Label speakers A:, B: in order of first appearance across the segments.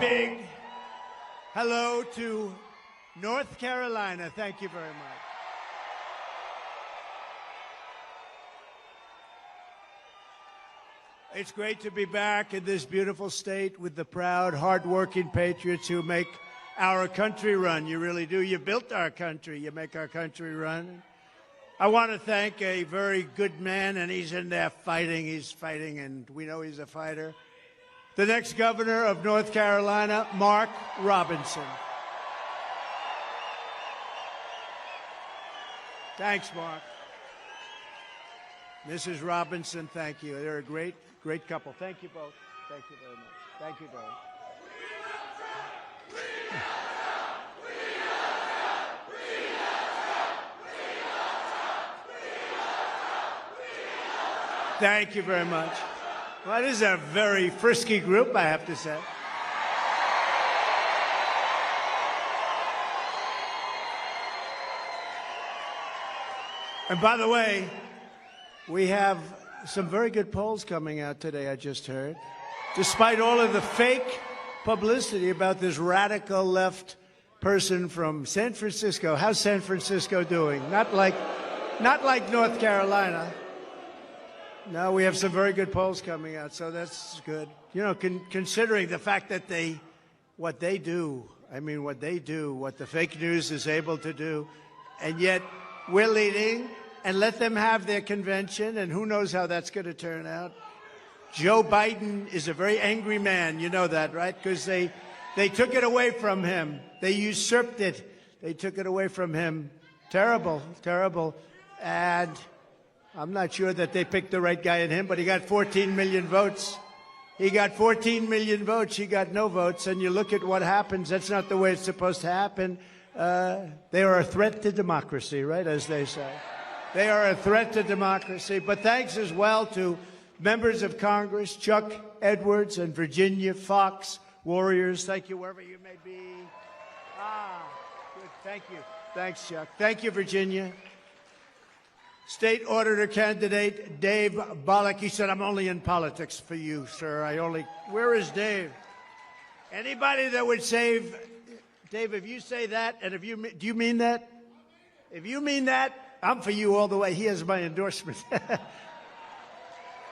A: big hello to North Carolina. Thank you very much. It's great to be back in this beautiful state with the proud, hard-working patriots who make our country run. You really do. You built our country. You make our country run. I want to thank a very good man, and he's in there fighting. He's fighting, and we know he's a fighter. The next governor of North Carolina, Mark Robinson. Thanks, Mark. Mrs. Robinson, thank you. They're a great couple. Thank you both. Thank you very much. Thank you both. Thank you very much. Well, this is a very frisky group, I have to say. And by the way, we have some very good polls coming out today, I just heard. Despite all of the fake publicity about this radical left person from San Francisco. How's San Francisco doing? Not like North Carolina. No, we have some very good polls coming out, so that's good. You know, considering the fact that what they do, what the fake news is able to do, and yet we're leading, and let them have their convention, and who knows how that's going to turn out. Joe Biden is a very angry man. You know that, right? Because they took it away from him. They usurped it. They took it away from him. Terrible, terrible. And I'm not sure that they picked the right guy in him, but he got 14 million votes. He got 14 million votes. He got no votes. And you look at what happens. That's not the way it's supposed to happen. They are a threat to democracy, right, as they say. They are a threat to democracy. But thanks as well to members of Congress, Chuck Edwards and Virginia Fox, warriors. Thank you wherever you may be. Good. Thank you. Thanks, Chuck. Thank you, Virginia. State Auditor candidate Dave Bollock. He said, I'm only in politics for you, sir. Where is Dave? Anybody that would save, Dave, if you say that, and do you mean that? If you mean that, I'm for you all the way. He has my endorsement.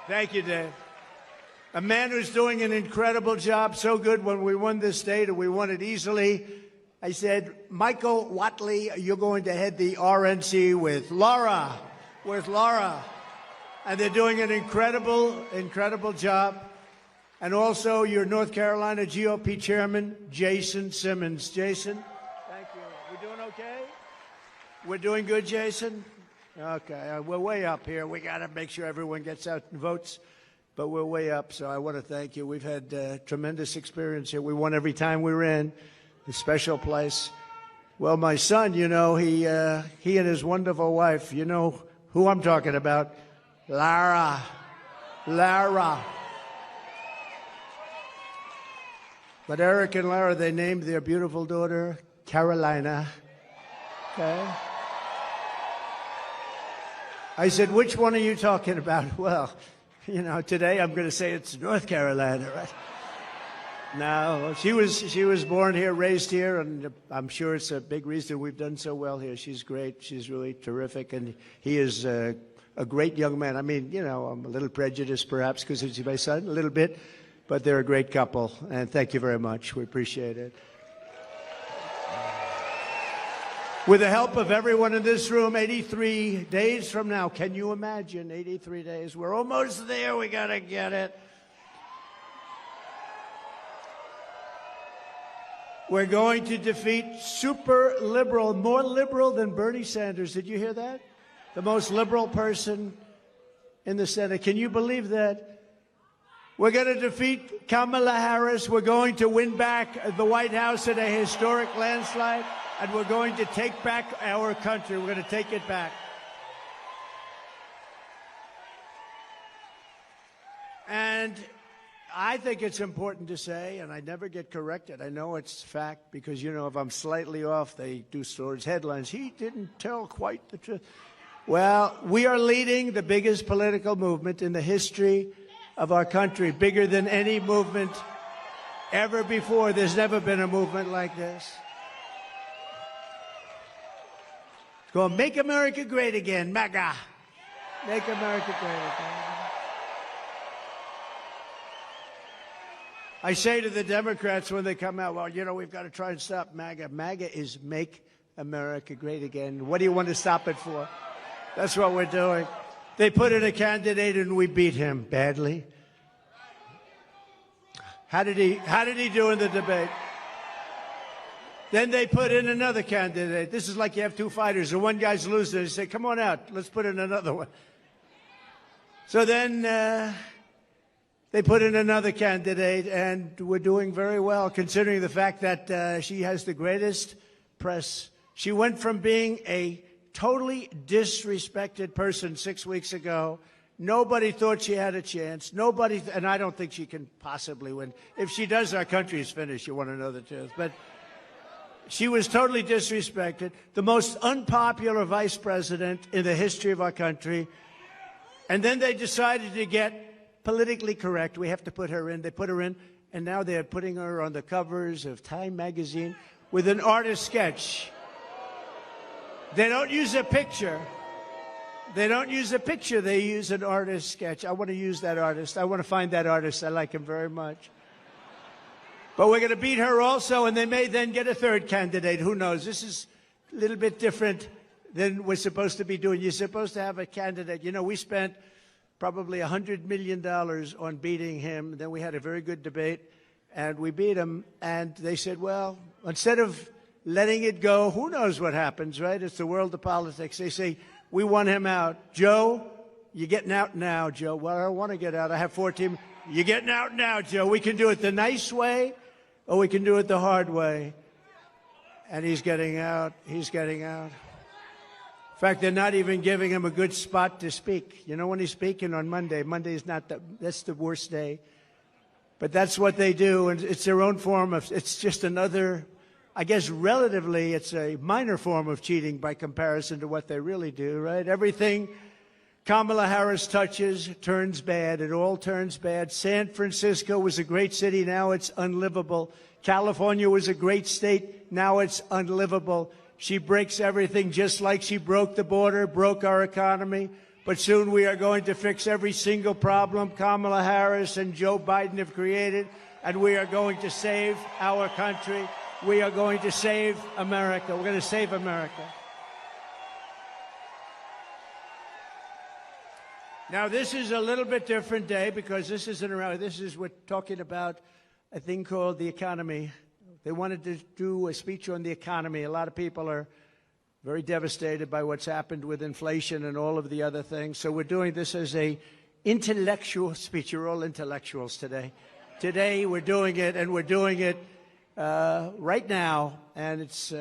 A: Thank you, Dave. A man who's doing an incredible job, so good when we won this state, and we won it easily. I said, Michael Whatley, you're going to head the RNC with Laura. And they're doing an incredible job. And also your North Carolina GOP chairman, Jason Simmons. Jason, thank you. We're doing okay? We're doing good, Jason? Okay, we're way up here. We got to make sure everyone gets out and votes, but we're way up, so I want to thank you. We've had tremendous experience here. We won every time we were in. A special place. Well, my son, you know, he and his wonderful wife, you know who I'm talking about, Lara. But Eric and Lara, they named their beautiful daughter Carolina. Okay. I said, which one are you talking about? Well, you know, today I'm going to say it's North Carolina, right? No, she was born here, raised here, and I'm sure it's a big reason we've done so well here. She's great. She's really terrific, and he is a great young man. I mean, you know, I'm a little prejudiced perhaps because he's my son, a little bit, but they're a great couple, and thank you very much. We appreciate it. With the help of everyone in this room, 83 days from now, can you imagine 83 days? We're almost there. We got to get it. We're going to defeat super liberal, more liberal than Bernie Sanders. Did you hear that? The most liberal person in the Senate. Can you believe that? We're going to defeat Kamala Harris. We're going to win back the White House in a historic landslide. And we're going to take back our country. We're going to take it back. And I think it's important to say, and I never get corrected. I know it's fact because, you know, if I'm slightly off, they do stories, headlines. He didn't tell quite the truth. Well, we are leading the biggest political movement in the history of our country, bigger than any movement ever before. There's never been a movement like this. It's called Make America Great Again, MAGA. Make America Great Again. I say to the Democrats when they come out, well, you know, we've got to try and stop MAGA. MAGA is Make America Great Again. What do you want to stop it for? That's what we're doing. They put in a candidate and we beat him badly. How did he do in the debate? Then they put in another candidate. This is like you have two fighters and one guy's losing. They say, come on out, let's put in another one. So then they put in another candidate, and we're doing very well, considering the fact that she has the greatest press. She went from being a totally disrespected person 6 weeks ago. Nobody thought she had a chance. Nobody, and I don't think she can possibly win. If she does, our country is finished. You want to know the truth. But she was totally disrespected. The most unpopular vice president in the history of our country. And then they decided to get politically correct. We have to put her in. They put her in, and now they're putting her on the covers of Time magazine with an artist sketch. They don't use a picture. They don't use a picture. They use an artist sketch. I want to use that artist. I want to find that artist. I like him very much. But we're going to beat her also, and they may then get a third candidate. Who knows? This is a little bit different than we're supposed to be doing. You're supposed to have a candidate. You know, we spent probably $100 million on beating him. Then we had a very good debate, and we beat him. And they said, well, instead of letting it go, who knows what happens, right? It's the world of politics. They say, we want him out. Joe, you're getting out now, Joe. Well, I don't want to get out. I have 14. You're getting out now, Joe. We can do it the nice way, or we can do it the hard way. And he's getting out. He's getting out. In fact, they're not even giving him a good spot to speak. You know when he's speaking on Monday? Monday is not that's the worst day. But that's what they do, and it's their own form of, it's just another, I guess relatively, it's a minor form of cheating by comparison to what they really do, right? Everything Kamala Harris touches turns bad. It all turns bad. San Francisco was a great city. Now it's unlivable. California was a great state. Now it's unlivable. She breaks everything just like she broke the border, broke our economy. But soon we are going to fix every single problem Kamala Harris and Joe Biden have created, and we are going to save our country. We are going to save America. We're going to save America. Now, this is a little bit different day because this isn't around. This is, we're talking about a thing called the economy. They wanted to do a speech on the economy. A lot of people are very devastated by what's happened with inflation and all of the other things. So we're doing this as a intellectual speech. You're all intellectuals today. Today we're doing it, and we're doing it right now, and it's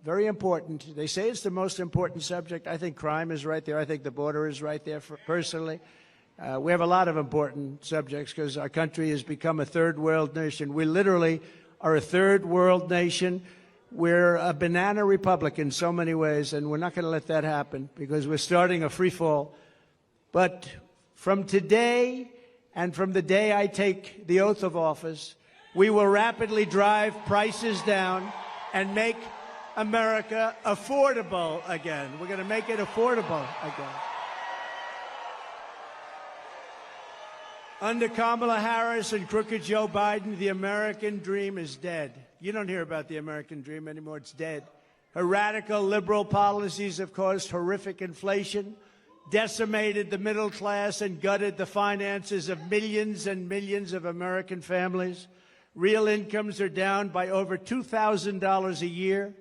A: very important. They say it's the most important subject. I think crime is right there. I think the border is right there, personally. We have a lot of important subjects because our country has become a third world nation. We literally are a third world nation. We're a banana republic in so many ways, and we're not going to let that happen because we're starting a free fall. But from today and from the day I take the oath of office, we will rapidly drive prices down and make America affordable again. We're going to make it affordable again. Under Kamala Harris and crooked Joe Biden, the American dream is dead. You don't hear about the American dream anymore. It's dead. Her radical liberal policies have caused horrific inflation, decimated the middle class, and gutted the finances of millions and millions of American families. Real incomes are down by over $2,000 a year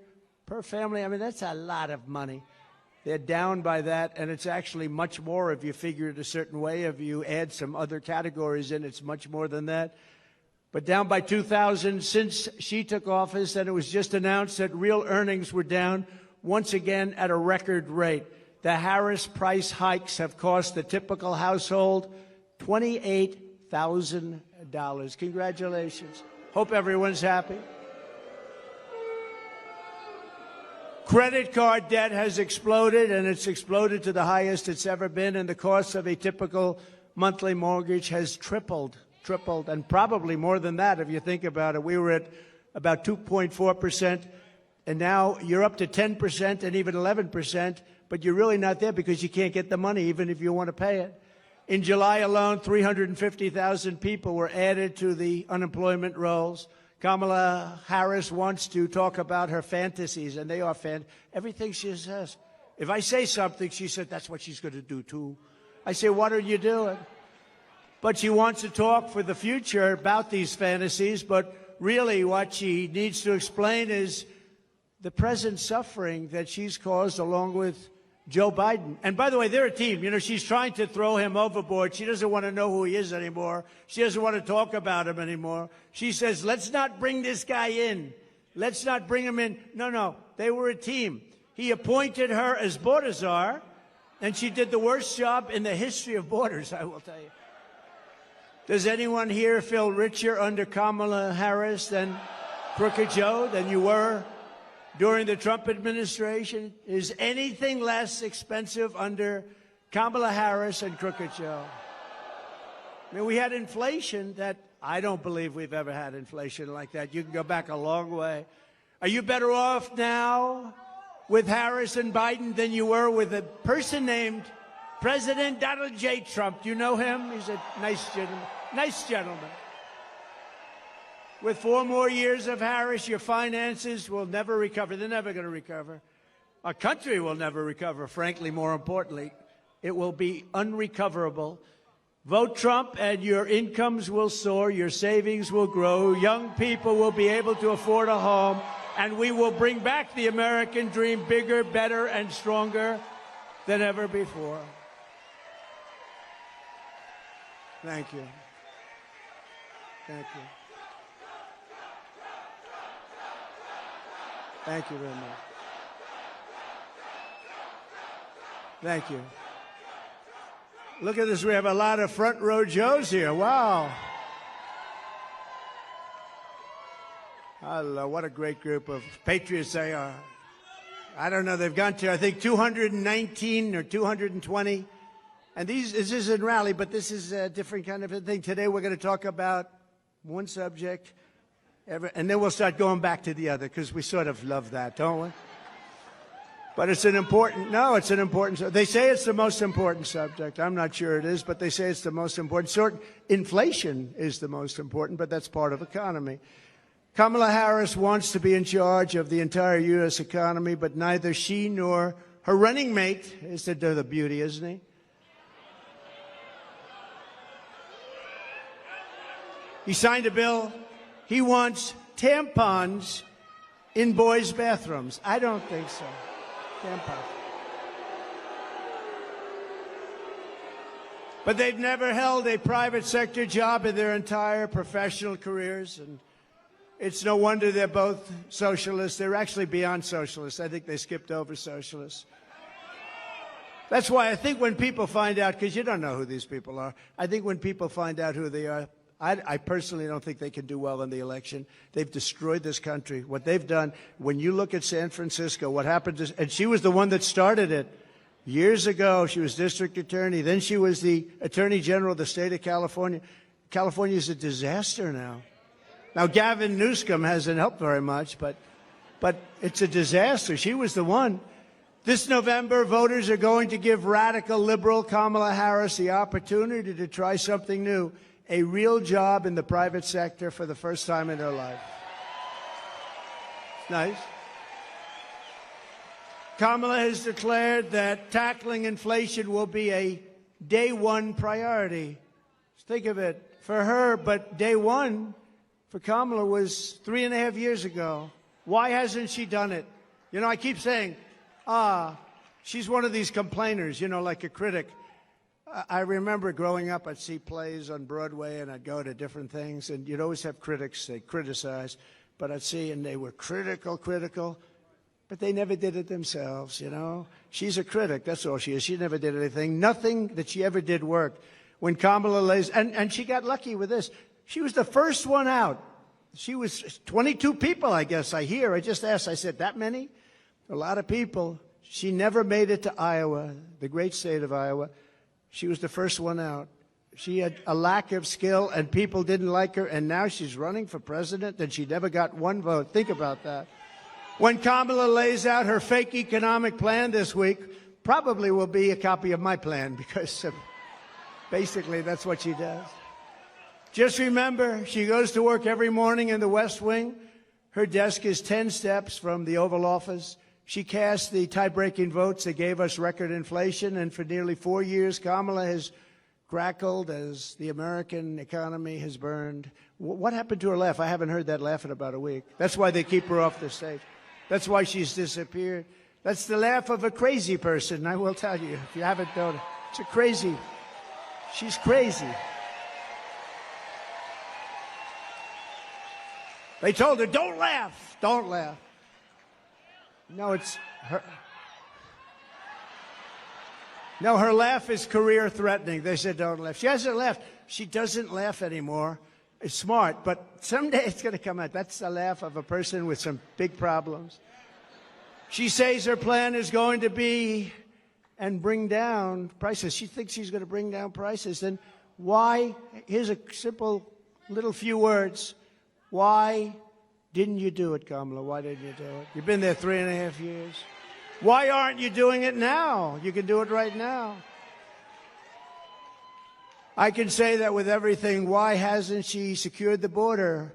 A: per family. I mean, that's a lot of money. They're down by that, and it's actually much more if you figure it a certain way. If you add some other categories in, it's much more than that. But down by $2,000 since she took office, and it was just announced that real earnings were down once again at a record rate. The Harris price hikes have cost the typical household $28,000. Congratulations. Hope everyone's happy. Credit card debt has exploded, and it's exploded to the highest it's ever been, and the cost of a typical monthly mortgage has tripled. tripled, and probably more than that if you think about it. We were at about 2.4%, and now you're up to 10% and even 11%, but you're really not there because you can't get the money even if you want to pay it. In July alone, 350,000 people were added to the unemployment rolls. Kamala Harris wants to talk about her fantasies, and they are everything she says. If I say something, she said, that's what she's going to do, too. I say, what are you doing? But she wants to talk for the future about these fantasies, but really what she needs to explain is the present suffering that she's caused along with Joe Biden. And by the way, they're a team. You know, she's trying to throw him overboard. She doesn't want to know who he is anymore. She doesn't want to talk about him anymore. She says, let's not bring this guy in. Let's not bring him in. No, they were a team. He appointed her as border czar, and she did the worst job in the history of borders, I will tell you. Does anyone here feel richer under Kamala Harris than Crooked Joe, than you were during the Trump administration? Is anything less expensive under Kamala Harris and Crooked Joe? I mean, we had inflation that I don't believe we've ever had inflation like that. You can go back a long way. Are you better off now with Harris and Biden than you were with a person named President Donald J. Trump? Do you know him? He's a nice gentleman. Nice gentleman. With 4 more years of Harris, your finances will never recover. They're never going to recover. Our country will never recover, frankly, more importantly. It will be unrecoverable. Vote Trump and your incomes will soar, your savings will grow, young people will be able to afford a home, and we will bring back the American dream bigger, better, and stronger than ever before. Thank you. Thank you. Thank you very much. Thank you. Look at this. We have a lot of front row Joes here. Wow. Hello. What a great group of patriots they are. I don't know. They've gone to, I think, 219 or 220. And this isn't a rally, but this is a different kind of a thing. Today we're going to talk about one subject, and then we'll start going back to the other, because we sort of love that, don't we? But it's an important, they say it's the most important subject. I'm not sure it is, but they say it's the most important. Inflation is the most important, but that's part of economy. Kamala Harris wants to be in charge of the entire U.S. economy, but neither she nor her running mate is to do the beauty, isn't he? He signed a bill. He wants tampons in boys' bathrooms. I don't think so. Tampons. But they've never held a private sector job in their entire professional careers, and it's no wonder they're both socialists. They're actually beyond socialists. I think they skipped over socialists. That's why I think when people find out, because you don't know who these people are, I think when people find out who they are, I personally don't think they can do well in the election. They've destroyed this country. What they've done, when you look at San Francisco, what happened to, and she was the one that started it. Years ago, she was district attorney. Then she was the attorney general of the state of California. California is a disaster now. Now, Gavin Newsom hasn't helped very much, but it's a disaster. She was the one. This November, voters are going to give radical liberal Kamala Harris the opportunity to try something new. A real job in the private sector for the first time in her life. Nice. Kamala has declared that tackling inflation will be a day one priority. Think of it. For her, but day one for Kamala was 3.5 years ago. Why hasn't she done it? You know, I keep saying, she's one of these complainers, you know, like a critic. I remember growing up, I'd see plays on Broadway, and I'd go to different things, and you'd always have critics, they'd criticize, but I'd see, and they were critical, but they never did it themselves, you know. She's a critic, that's all she is. She never did anything. Nothing that she ever did worked. When Kamala lays, and she got lucky with this. She was the first one out. She was 22 people, I guess, I hear. I just asked, I said, that many? A lot of people. She never made it to Iowa, the great state of Iowa. She was the first one out. She had a lack of skill, and people didn't like her, and now she's running for president, and she never got one vote. Think about that. When Kamala lays out her fake economic plan this week, probably will be a copy of my plan, because basically that's what she does. Just remember, she goes to work every morning in the West Wing. Her desk is 10 steps from the Oval Office. She cast the tie-breaking votes that gave us record inflation, and for nearly 4 years, Kamala has crackled as the American economy has burned. What happened to her laugh? I haven't heard that laugh in about a week. That's why they keep her off the stage. That's why she's disappeared. That's the laugh of a crazy person, I will tell you, if you haven't known it. It's a crazy. She's crazy. They told her, don't laugh, don't laugh. No, it's her. No, her laugh is career-threatening. They said, don't laugh. She hasn't laughed. She doesn't laugh anymore. It's smart, but someday it's going to come out. That's the laugh of a person with some big problems. She says her plan is going to be and bring down prices. She thinks she's going to bring down prices. Then why? Here's a simple little few words. Why didn't you do it, Kamala? Why didn't you do it? You've been there 3.5 years. Why aren't you doing it now? You can do it right now. I can say that with everything. Why hasn't she secured the border?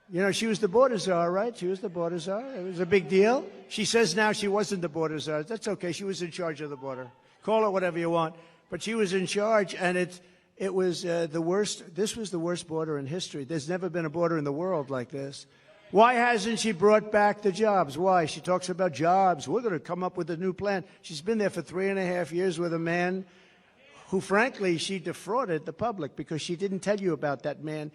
A: You know, she was the border czar, right? She was the border czar. It was a big deal. She says now she wasn't the border czar. That's okay. She was in charge of the border. Call it whatever you want. But she was in charge, and it was the worst. This was the worst border in history. There's never been a border in the world like this. Why hasn't she brought back the jobs? Why? She talks about jobs. We're going to come up with a new plan. She's been there for 3.5 years with a man who, frankly, she defrauded the public because she didn't tell you about that man.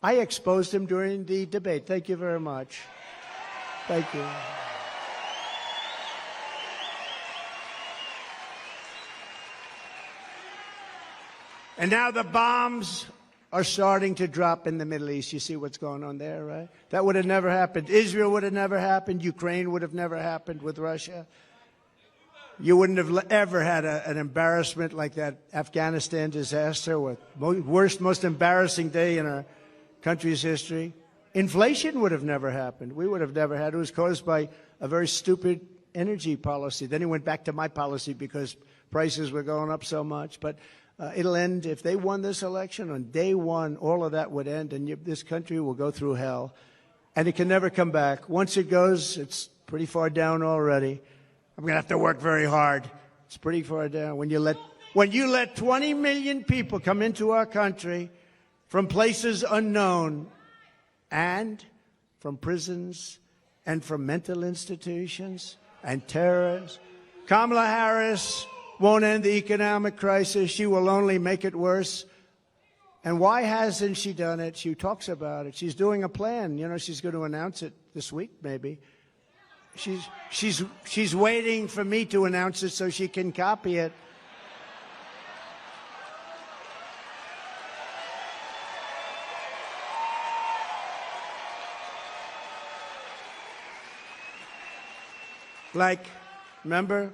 A: I exposed him during the debate. Thank you very much. Thank you. And now the bombs are starting to drop in the Middle East. You see what's going on there, right? That would have never happened. Israel would have never happened. Ukraine would have never happened with Russia. You wouldn't have ever had an embarrassment like that Afghanistan disaster, with worst, most embarrassing day in our country's history. Inflation would have never happened. We would have never had it. It was caused by a very stupid energy policy. Then he went back to my policy because prices were going up so much. But it'll end. If they won this election on day one, all of that would end, and this country will go through hell. And it can never come back. Once it goes, it's pretty far down already. I'm going to have to work very hard. It's pretty far down. When you let 20 million people come into our country from places unknown and from prisons and from mental institutions and terrorists, Kamala Harris won't end the economic crisis. She will only make it worse. And why hasn't she done it? She talks about it. She's doing a plan. You know, she's going to announce it this week, maybe. She's waiting for me to announce it so she can copy it. Like, remember a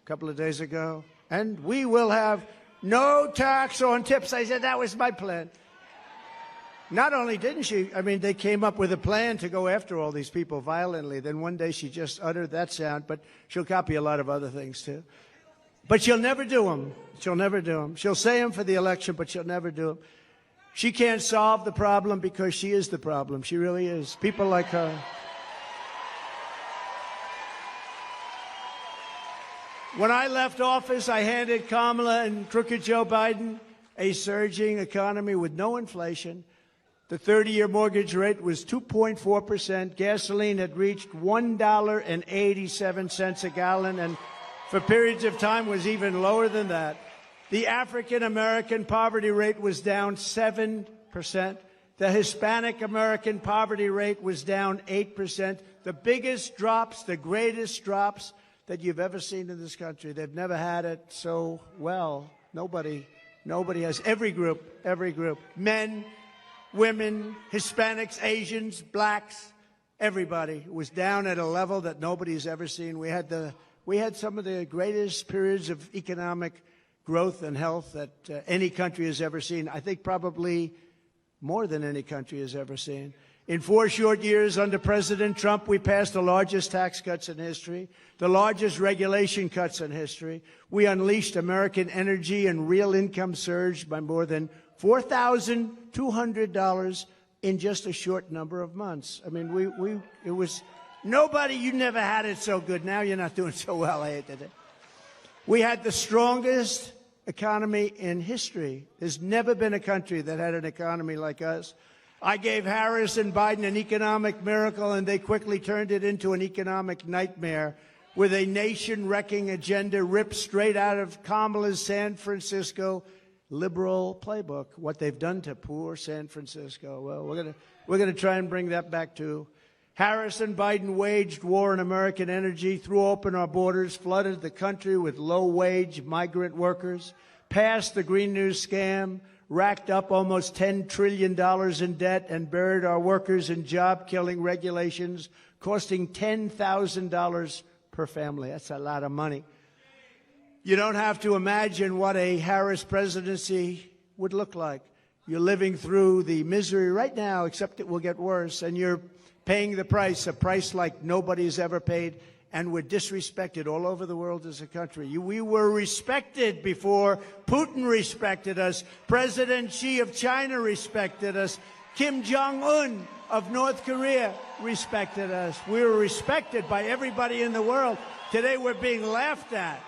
A: couple of days ago? And we will have no tax on tips. I said that was my plan. Not only didn't she, I mean, they came up with a plan to go after all these people violently. Then one day she just uttered that sound, but she'll copy a lot of other things too. But she'll never do them. She'll never do them. She'll say them for the election, but she'll never do them. She can't solve the problem because she is the problem. She really is. People like her. When I left office, I handed Kamala and crooked Joe Biden a surging economy with no inflation. The 30-year mortgage rate was 2.4%. Gasoline had reached $1.87 a gallon, and for periods of time was even lower than that. The African-American poverty rate was down 7%. The Hispanic-American poverty rate was down 8%. The biggest drops, the greatest drops that you've ever seen in this country. They've never had it so well. Nobody has. Every group, men, women, Hispanics, Asians, blacks, everybody was down at a level that nobody's ever seen. We had some of the greatest periods of economic growth and health that any country has ever seen. I think probably more than any country has ever seen. In 4 short years under President Trump, we passed the largest tax cuts in history, the largest regulation cuts in history. We unleashed American energy and real income surged by more than $4,200 in just a short number of months. I mean, it was nobody, you never had it so good. Now you're not doing so well, I hate to say. We had the strongest economy in history. There's never been a country that had an economy like us. I gave Harris and Biden an economic miracle, and they quickly turned it into an economic nightmare with a nation-wrecking agenda ripped straight out of Kamala's San Francisco liberal playbook. What they've done to poor San Francisco. Well, we're gonna try and bring that back too. Harris and Biden waged war on American energy, threw open our borders, flooded the country with low-wage migrant workers, passed the Green New scam, racked up almost $10 trillion in debt, and buried our workers in job-killing regulations, costing $10,000 per family. That's a lot of money. You don't have to imagine what a Harris presidency would look like. You're living through the misery right now, except it will get worse, and you're paying the price, a price like nobody's ever paid, and we're disrespected all over the world as a country. We were respected before Putin respected us. President Xi of China respected us. Kim Jong-un of North Korea respected us. We were respected by everybody in the world. Today we're being laughed at.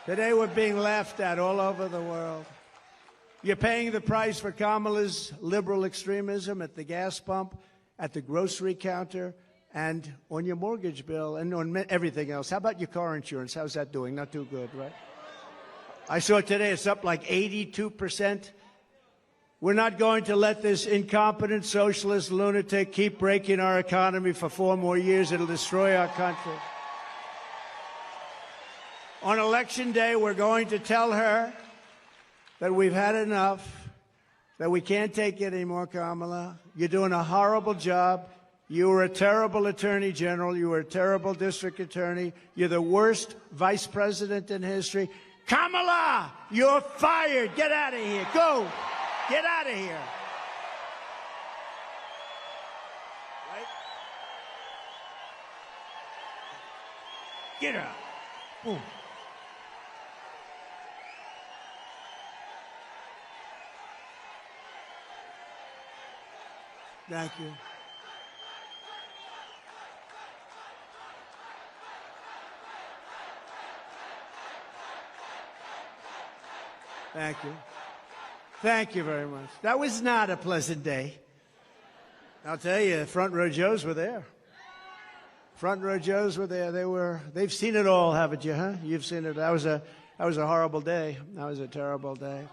A: Today we're being laughed at all over the world. You're paying the price for Kamala's liberal extremism at the gas pump, at the grocery counter, and on your mortgage bill, and on everything else. How about your car insurance? How's that doing? Not too good, right? I saw today it's up like 82%. We're not going to let this incompetent socialist lunatic keep breaking our economy for 4 more years. It'll destroy our country. On Election Day, we're going to tell her that we've had enough, that we can't take it anymore, Kamala. You're doing a horrible job. You were a terrible attorney general. You were a terrible district attorney. You're the worst vice president in history. Kamala, you're fired. Get out of here. Go. Get out of here. Right? Get out. Boom. Thank you. Thank you. Thank you very much. That was not a pleasant day. I'll tell you, front row Joes were there. Front row Joes were there. They've seen it all, haven't you, huh? You've seen it. That was a horrible day. That was a terrible day.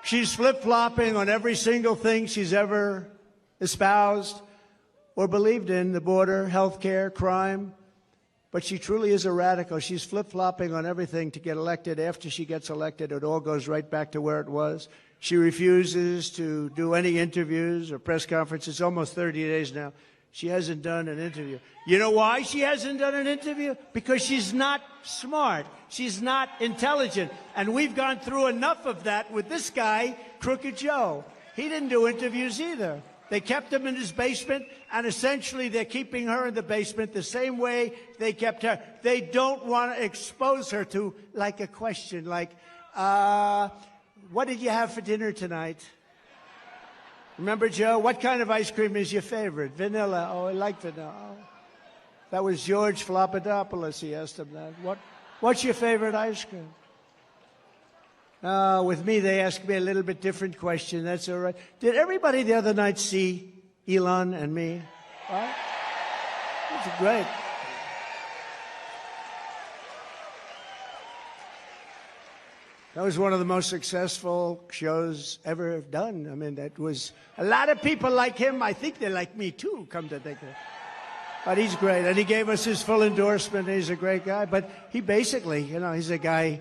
A: She's flip-flopping on every single thing she's ever espoused or believed in, the border, health care, crime. But she truly is a radical. She's flip-flopping on everything to get elected. After she gets elected, it all goes right back to where it was. She refuses to do any interviews or press conferences. Almost 30 days now. She hasn't done an interview. You know why she hasn't done an interview? Because she's not smart. She's not intelligent. And we've gone through enough of that with this guy, Crooked Joe. He didn't do interviews either. They kept him in his basement, and essentially they're keeping her in the basement the same way they kept her. They don't want to expose her to, like, a question like, what did you have for dinner tonight? Remember, Joe, what kind of ice cream is your favorite? Vanilla. Oh, I like vanilla. Oh. That was George Flopadopoulos. He asked him that. What's your favorite ice cream? With me, they asked me a little bit different question. That's all right. Did everybody the other night see Elon and me? Right? That's great. That was one of the most successful shows ever done. I mean, that was a lot of people like him. I think they like me too, come to think of it. But he's great, and he gave us his full endorsement. He's a great guy. But he basically, he's a guy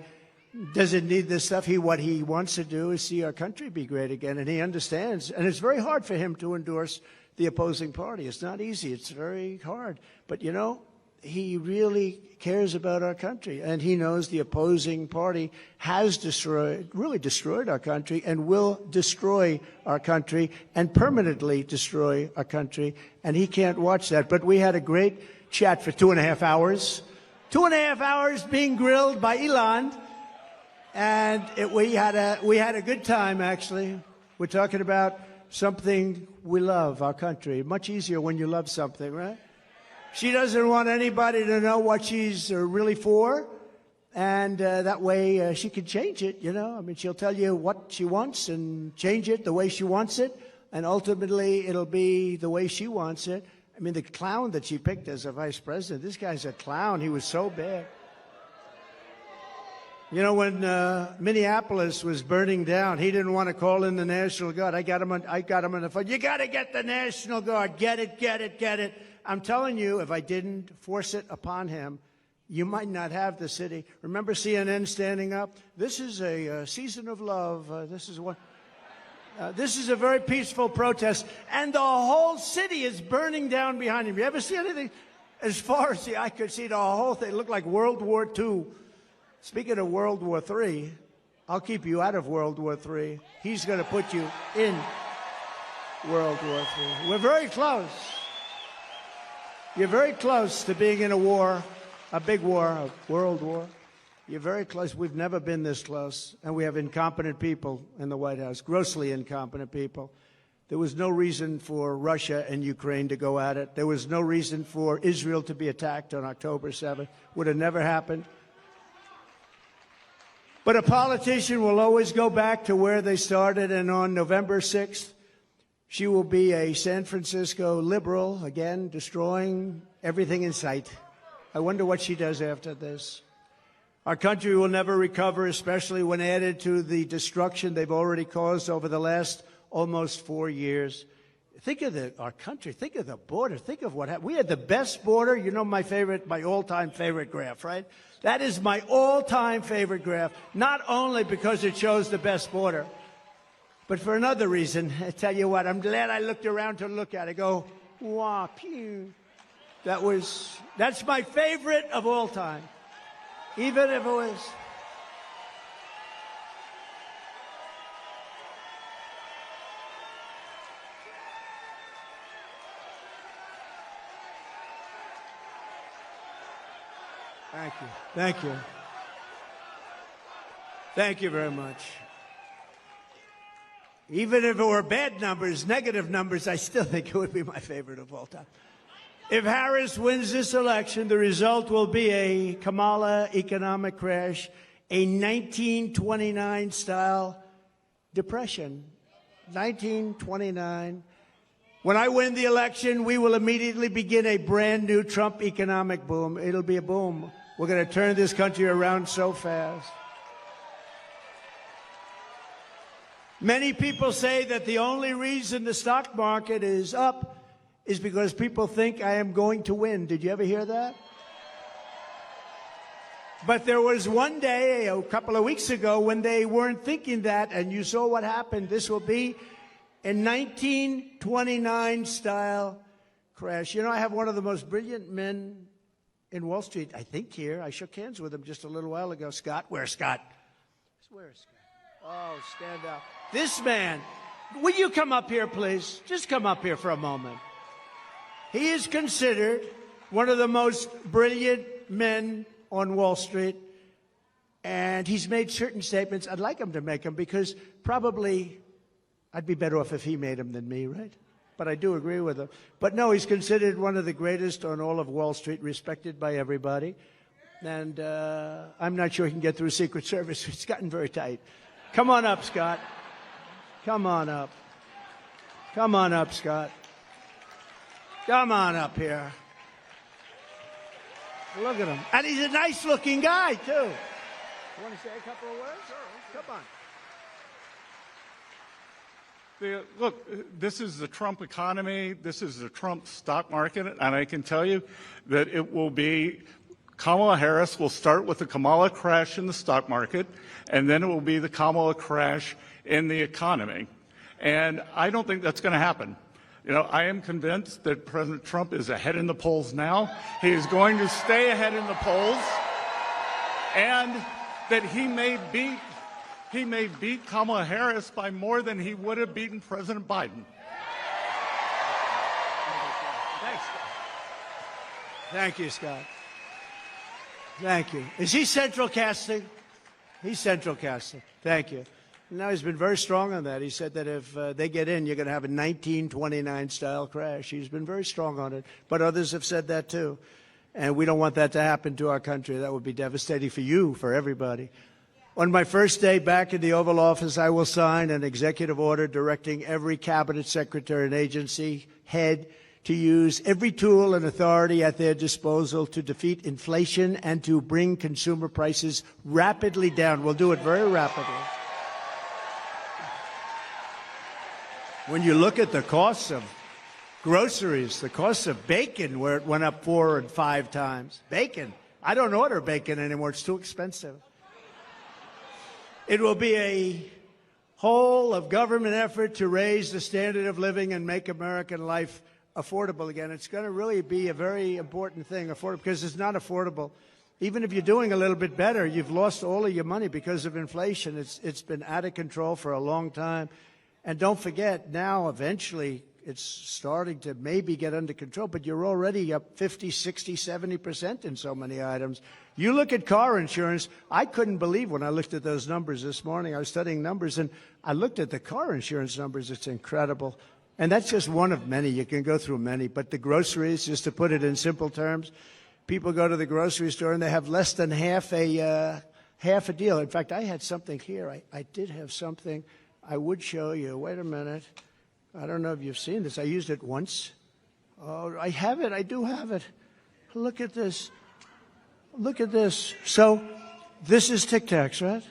A: doesn't need this stuff. What he wants to do is see our country be great again, and he understands. And it's very hard for him to endorse the opposing party. It's not easy. It's very hard. But, he really cares about our country, and he knows the opposing party has really destroyed our country and will destroy our country and permanently destroy our country, and he can't watch that. But we had a great chat for 2.5 hours. 2.5 hours being grilled by Elon, and we had a good time, actually. We're talking about something we love, our country. Much easier when you love something, right? She doesn't want anybody to know what she's really for, and that way she can change it, you know. I mean, she'll tell you what she wants and change it the way she wants it, and ultimately it'll be the way she wants it. I mean, the clown that she picked as a vice president, this guy's a clown. He was so bad. You know, when Minneapolis was burning down, he didn't want to call in the National Guard. I got him on the phone. You got to get the National Guard. Get it, get it, get it. I'm telling you, if I didn't force it upon him, you might not have the city. Remember CNN standing up? This is a season of love. This is a very peaceful protest, and the whole city is burning down behind him. You ever see anything? As far as the eye could see, the whole thing looked like World War II. Speaking of World War III, I'll keep you out of World War III. He's going to put you in World War III. We're very close. You're very close to being in a war, a big war, a world war. You're very close. We've never been this close. And we have incompetent people in the White House, grossly incompetent people. There was no reason for Russia and Ukraine to go at it. There was no reason for Israel to be attacked on October 7th. Would have never happened. But a politician will always go back to where they started, and on November 6th, she will be a San Francisco liberal, again, destroying everything in sight. I wonder what she does after this. Our country will never recover, especially when added to the destruction they've already caused over the last almost 4 years. Think of our country. Think of the border. Think of what happened. We had the best border. You know my all-time favorite graph, right? That is my all-time favorite graph, not only because it shows the best border, but for another reason. I tell you what, I'm glad I looked around to look at it. I go, wow, pew. That's my favorite of all time. Even if it was. Thank you. Thank you. Thank you very much. Even if it were bad numbers, negative numbers, I still think it would be my favorite of all time. If Harris wins this election, the result will be a Kamala economic crash, a 1929-style depression. 1929. When I win the election, we will immediately begin a brand new Trump economic boom. It'll be a boom. We're going to turn this country around so fast. Many people say that the only reason the stock market is up is because people think I am going to win. Did you ever hear that? But there was one day, a couple of weeks ago, when they weren't thinking that, and you saw what happened. This will be a 1929-style crash. You know, I have one of the most brilliant men in Wall Street, I think, here. I shook hands with him just a little while ago. Scott, where's Scott? Where's Scott? Oh, stand up. This man, will you come up here, please? Just come up here for a moment. He is considered one of the most brilliant men on Wall Street, and he's made certain statements. I'd like him to make them because probably I'd be better off if he made them than me, right? But I do agree with him. But no, he's considered one of the greatest on all of Wall Street, respected by everybody. And I'm not sure he can get through Secret Service. It's gotten very tight. Come on up, Scott. Come on up. Come on up, Scott. Come on up here. Look at him. And he's a nice-looking guy, too. You want to say a couple of words? Sure. Come on.
B: Look, this is the Trump economy. This is the Trump stock market. And I can tell you that it will be Kamala Harris will start with the Kamala crash in the stock market, and then it will be the Kamala crash in the economy. And I don't think that's going to happen. You know, I am convinced that President Trump is ahead in the polls now. He is going to stay ahead in the polls, and that he may beat Kamala Harris by more than he would have beaten President Biden.
A: Thanks. Thank you, Scott. Thank you. Is he central casting? He's central casting. Thank you. Now, he's been very strong on that. He said that if they get in, you're going to have a 1929-style crash. He's been very strong on it. But others have said that, too. And we don't want that to happen to our country. That would be devastating for you, for everybody. On my first day back in the Oval Office, I will sign an executive order directing every cabinet secretary and agency head to use every tool and authority at their disposal to defeat inflation and to bring consumer prices rapidly down. We'll do it very rapidly. When you look at the costs of groceries, the cost of bacon, where it went up 4 and 5 times. Bacon. I don't order bacon anymore. It's too expensive. It will be a whole of government effort to raise the standard of living and make American life affordable again. It's going to really be a very important thing, affordable, because it's not affordable. Even if you're doing a little bit better, you've lost all of your money because of inflation. It's been out of control for a long time. And don't forget, now eventually it's starting to maybe get under control, but you're already up 50, 60, 70% in so many items. You look at car insurance, I couldn't believe when I looked at those numbers this morning. I was studying numbers, and I looked at the car insurance numbers. It's incredible. And that's just one of many. You can go through many. But the groceries, just to put it in simple terms, people go to the grocery store and they have less than half a deal. In fact, I had something here. I did have something I would show you. Wait a minute. I don't know if you've seen this. I used it once. Oh, I have it. I do have it. Look at this. Look at this. So this is Tic Tacs, right?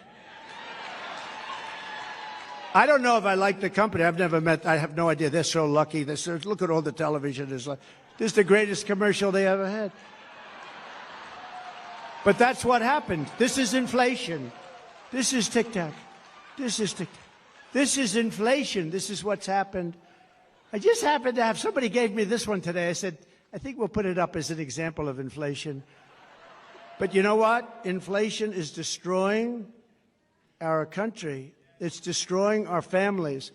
A: I don't know if I like the company. I've never met. I have no idea. They're so lucky. Look at all the television. This is the greatest commercial they ever had. But that's what happened. This is inflation. This is Tic Tac. This is Tic Tac. This is inflation. This is what's happened. I just happened to have, somebody gave me this one today. I said, I think we'll put it up as an example of inflation. But you know what? Inflation is destroying our country. It's destroying our families.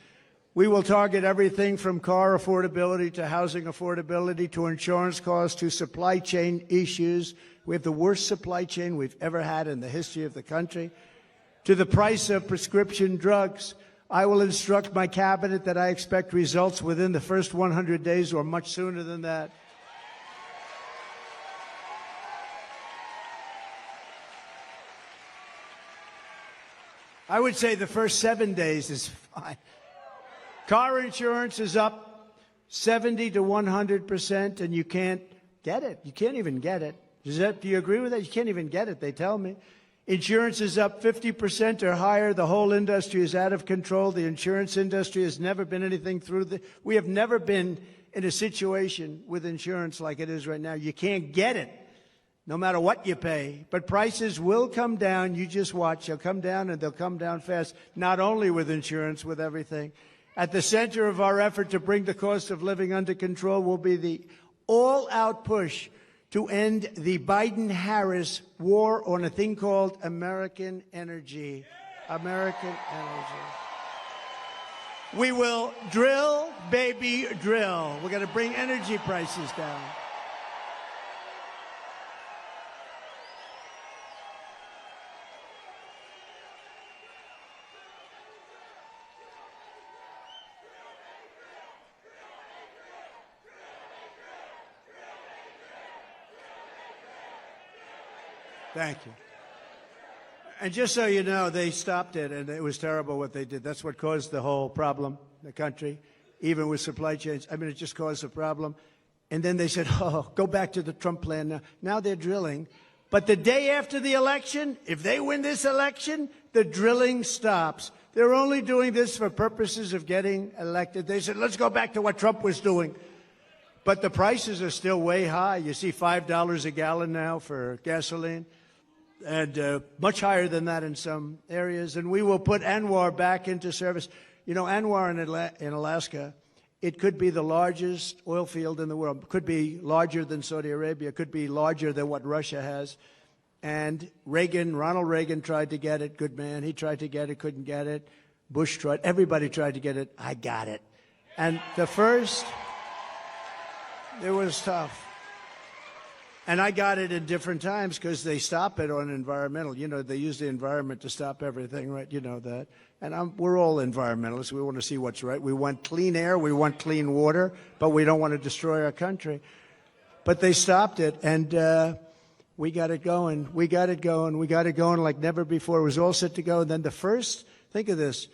A: We will target everything from car affordability to housing affordability to insurance costs to supply chain issues. We have the worst supply chain we've ever had in the history of the country. To the price of prescription drugs. I will instruct my cabinet that I expect results within the first 100 days or much sooner than that. I would say the first 7 days is fine. Car insurance is up 70 to 100%, and you can't get it. You can't even get it. Do you agree with that? You can't even get it, they tell me. Insurance is up 50% or higher. The whole industry is out of control. The insurance industry has never been anything we have never been in a situation with insurance like it is right now. You can't get it, no matter what you pay. But prices will come down. You just watch. They'll come down, and they'll come down fast, not only with insurance, with everything. At the center of our effort to bring the cost of living under control will be the all-out push to end the Biden-Harris war on a thing called American energy. American energy. We will drill, baby, drill. We're going to bring energy prices down. Thank you. And just so you know, they stopped it, and it was terrible what they did. That's what caused the whole problem in the country, even with supply chains. I mean, it just caused a problem. And then they said, oh, go back to the Trump plan now. Now they're drilling. But the day after the election, if they win this election, the drilling stops. They're only doing this for purposes of getting elected. They said, let's go back to what Trump was doing. But the prices are still way high. You see $5 a gallon now for gasoline. And much higher than that in some areas. And we will put ANWR back into service. You know, ANWR in Alaska It could be the largest oil field in the world. Could be larger than Saudi Arabia. Could be larger than what Russia has. And Ronald Reagan tried to get it. Good man. He tried to get it, couldn't get it. Bush tried. Everybody tried to get it. I got it. And the first, it was tough. And I got it in different times because they stop it on environmental. You know, they use the environment to stop everything, right? You know that. And we're all environmentalists. We want to see what's right. We want clean air. We want clean water. But we don't want to destroy our country. But they stopped it, and we got it going. We got it going. We got it going like never before. It was all set to go. And then think of this,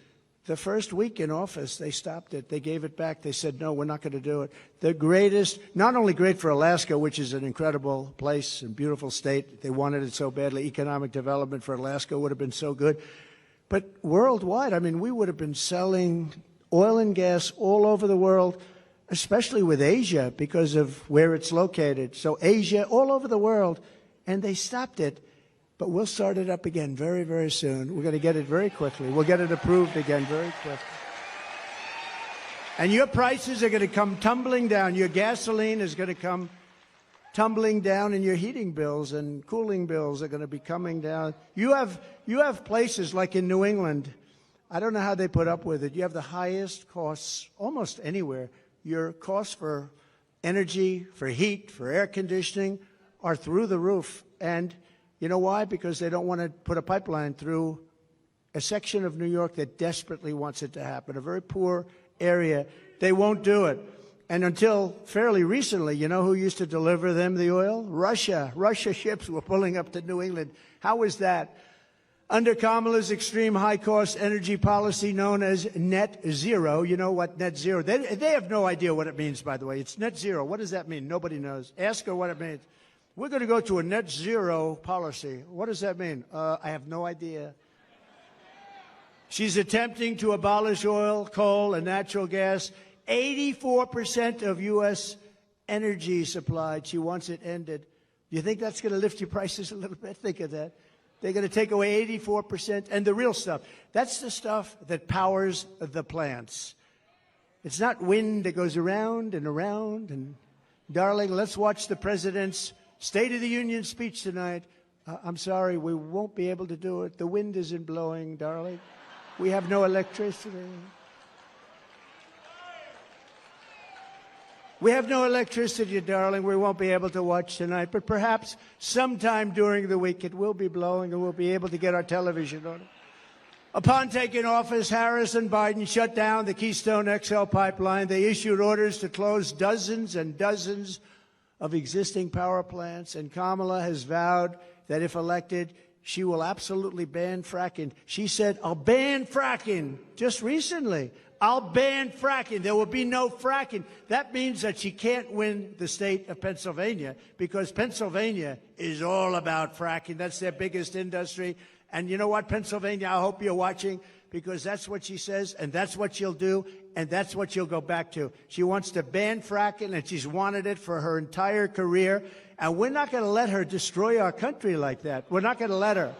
A: the first week in office, they stopped it. They gave it back. They said, no, we're not going to do it. The greatest, not only great for Alaska, which is an incredible place and beautiful state. They wanted it so badly. Economic development for Alaska would have been so good. But worldwide, I mean, we would have been selling oil and gas all over the world, especially with Asia because of where it's located. So Asia, all over the world. And they stopped it. But we'll start it up again very, very soon. We're going to get it very quickly. We'll get it approved again very quickly. And your prices are going to come tumbling down. Your gasoline is going to come tumbling down, and your heating bills and cooling bills are going to be coming down. You have places like in New England. I don't know how they put up with it. You have the highest costs almost anywhere. Your costs for energy, for heat, for air conditioning are through the roof. And you know why? Because they don't want to put a pipeline through a section of New York that desperately wants it to happen, a very poor area. They won't do it. And until fairly recently, you know who used to deliver them the oil? Russia. Russia ships were pulling up to New England. How was that? Under Kamala's extreme high-cost energy policy known as net zero, you know what net zero, they have no idea what it means, by the way. It's net zero. What does that mean? Nobody knows. Ask her what it means. We're going to go to a net zero policy. What does that mean? I have no idea. She's attempting to abolish oil, coal, and natural gas. 84% of U.S. energy supplied. She wants it ended. Do you think that's going to lift your prices a little bit? Think of that. They're going to take away 84%. And the real stuff, that's the stuff that powers the plants. It's not wind that goes around and around. And, darling, let's watch the president's State of the Union speech tonight. I'm sorry, we won't be able to do it. The wind isn't blowing, darling. We have no electricity. We have no electricity, darling. We won't be able to watch tonight. But perhaps sometime during the week it will be blowing and we'll be able to get our television on it. Upon taking office, Harris and Biden shut down the Keystone XL pipeline. They issued orders to close dozens and dozens of existing power plants, and Kamala has vowed that if elected, she will absolutely ban fracking. She said, I'll ban fracking just recently. I'll ban fracking. There will be no fracking. That means that she can't win the state of Pennsylvania because Pennsylvania is all about fracking. That's their biggest industry. And you know what, Pennsylvania, I hope you're watching because that's what she says and that's what she'll do. And that's what she'll go back to. She wants to ban fracking, and she's wanted it for her entire career. And we're not going to let her destroy our country like that. We're not going to let her.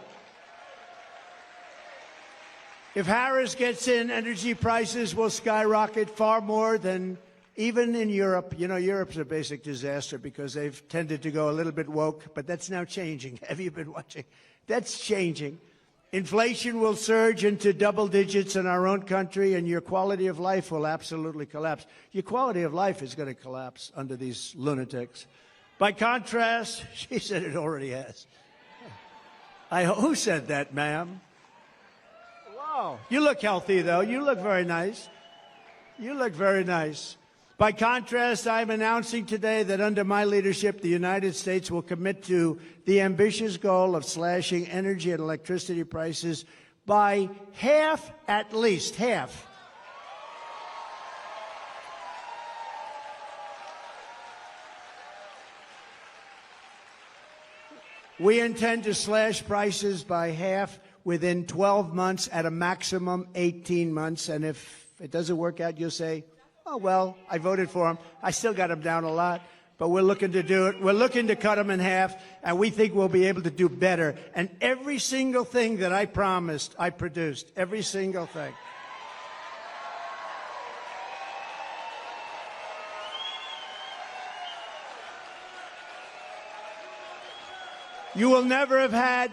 A: If Harris gets in, energy prices will skyrocket far more than even in Europe. You know, Europe's a basic disaster because they've tended to go a little bit woke, but that's now changing. Have you been watching? That's changing. Inflation will surge into double digits in our own country, and your quality of life will absolutely collapse. Your quality of life is going to collapse under these lunatics. By contrast, she said it already has. Who said that, ma'am? Wow. You look healthy, though. You look very nice. You look very nice. By contrast, I'm announcing today that under my leadership, the United States will commit to the ambitious goal of slashing energy and electricity prices by half, at least half. We intend to slash prices by half within 12 months, at a maximum 18 months. And if it doesn't work out, you'll say, oh, well, I voted for him. I still got him down a lot, but we're looking to do it. We're looking to cut him in half, and we think we'll be able to do better. And every single thing that I promised, I produced. Every single thing. You will never have had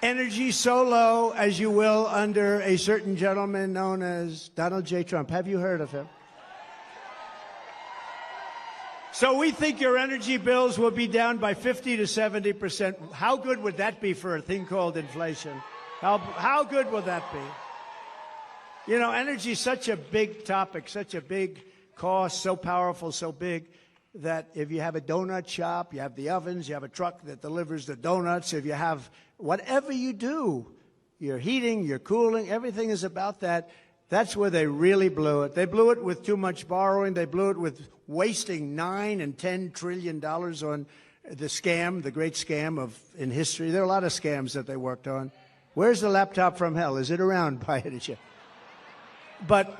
A: energy so low as you will under a certain gentleman known as Donald J. Trump. Have you heard of him? So we think your energy bills will be down by 50 to 70%. How good would that be for a thing called inflation? How good will that be? You know, energy is such a big topic, such a big cost, so powerful, so big, that if you have a donut shop, you have the ovens, you have a truck that delivers the donuts, if you have whatever you do, your heating, your cooling, everything is about that. That's where they really blew it. They blew it with too much borrowing. They blew it with wasting $9 and $10 trillion on the scam, the great scam in history. There are a lot of scams that they worked on. Where's the laptop from hell? Is it around by any chance? But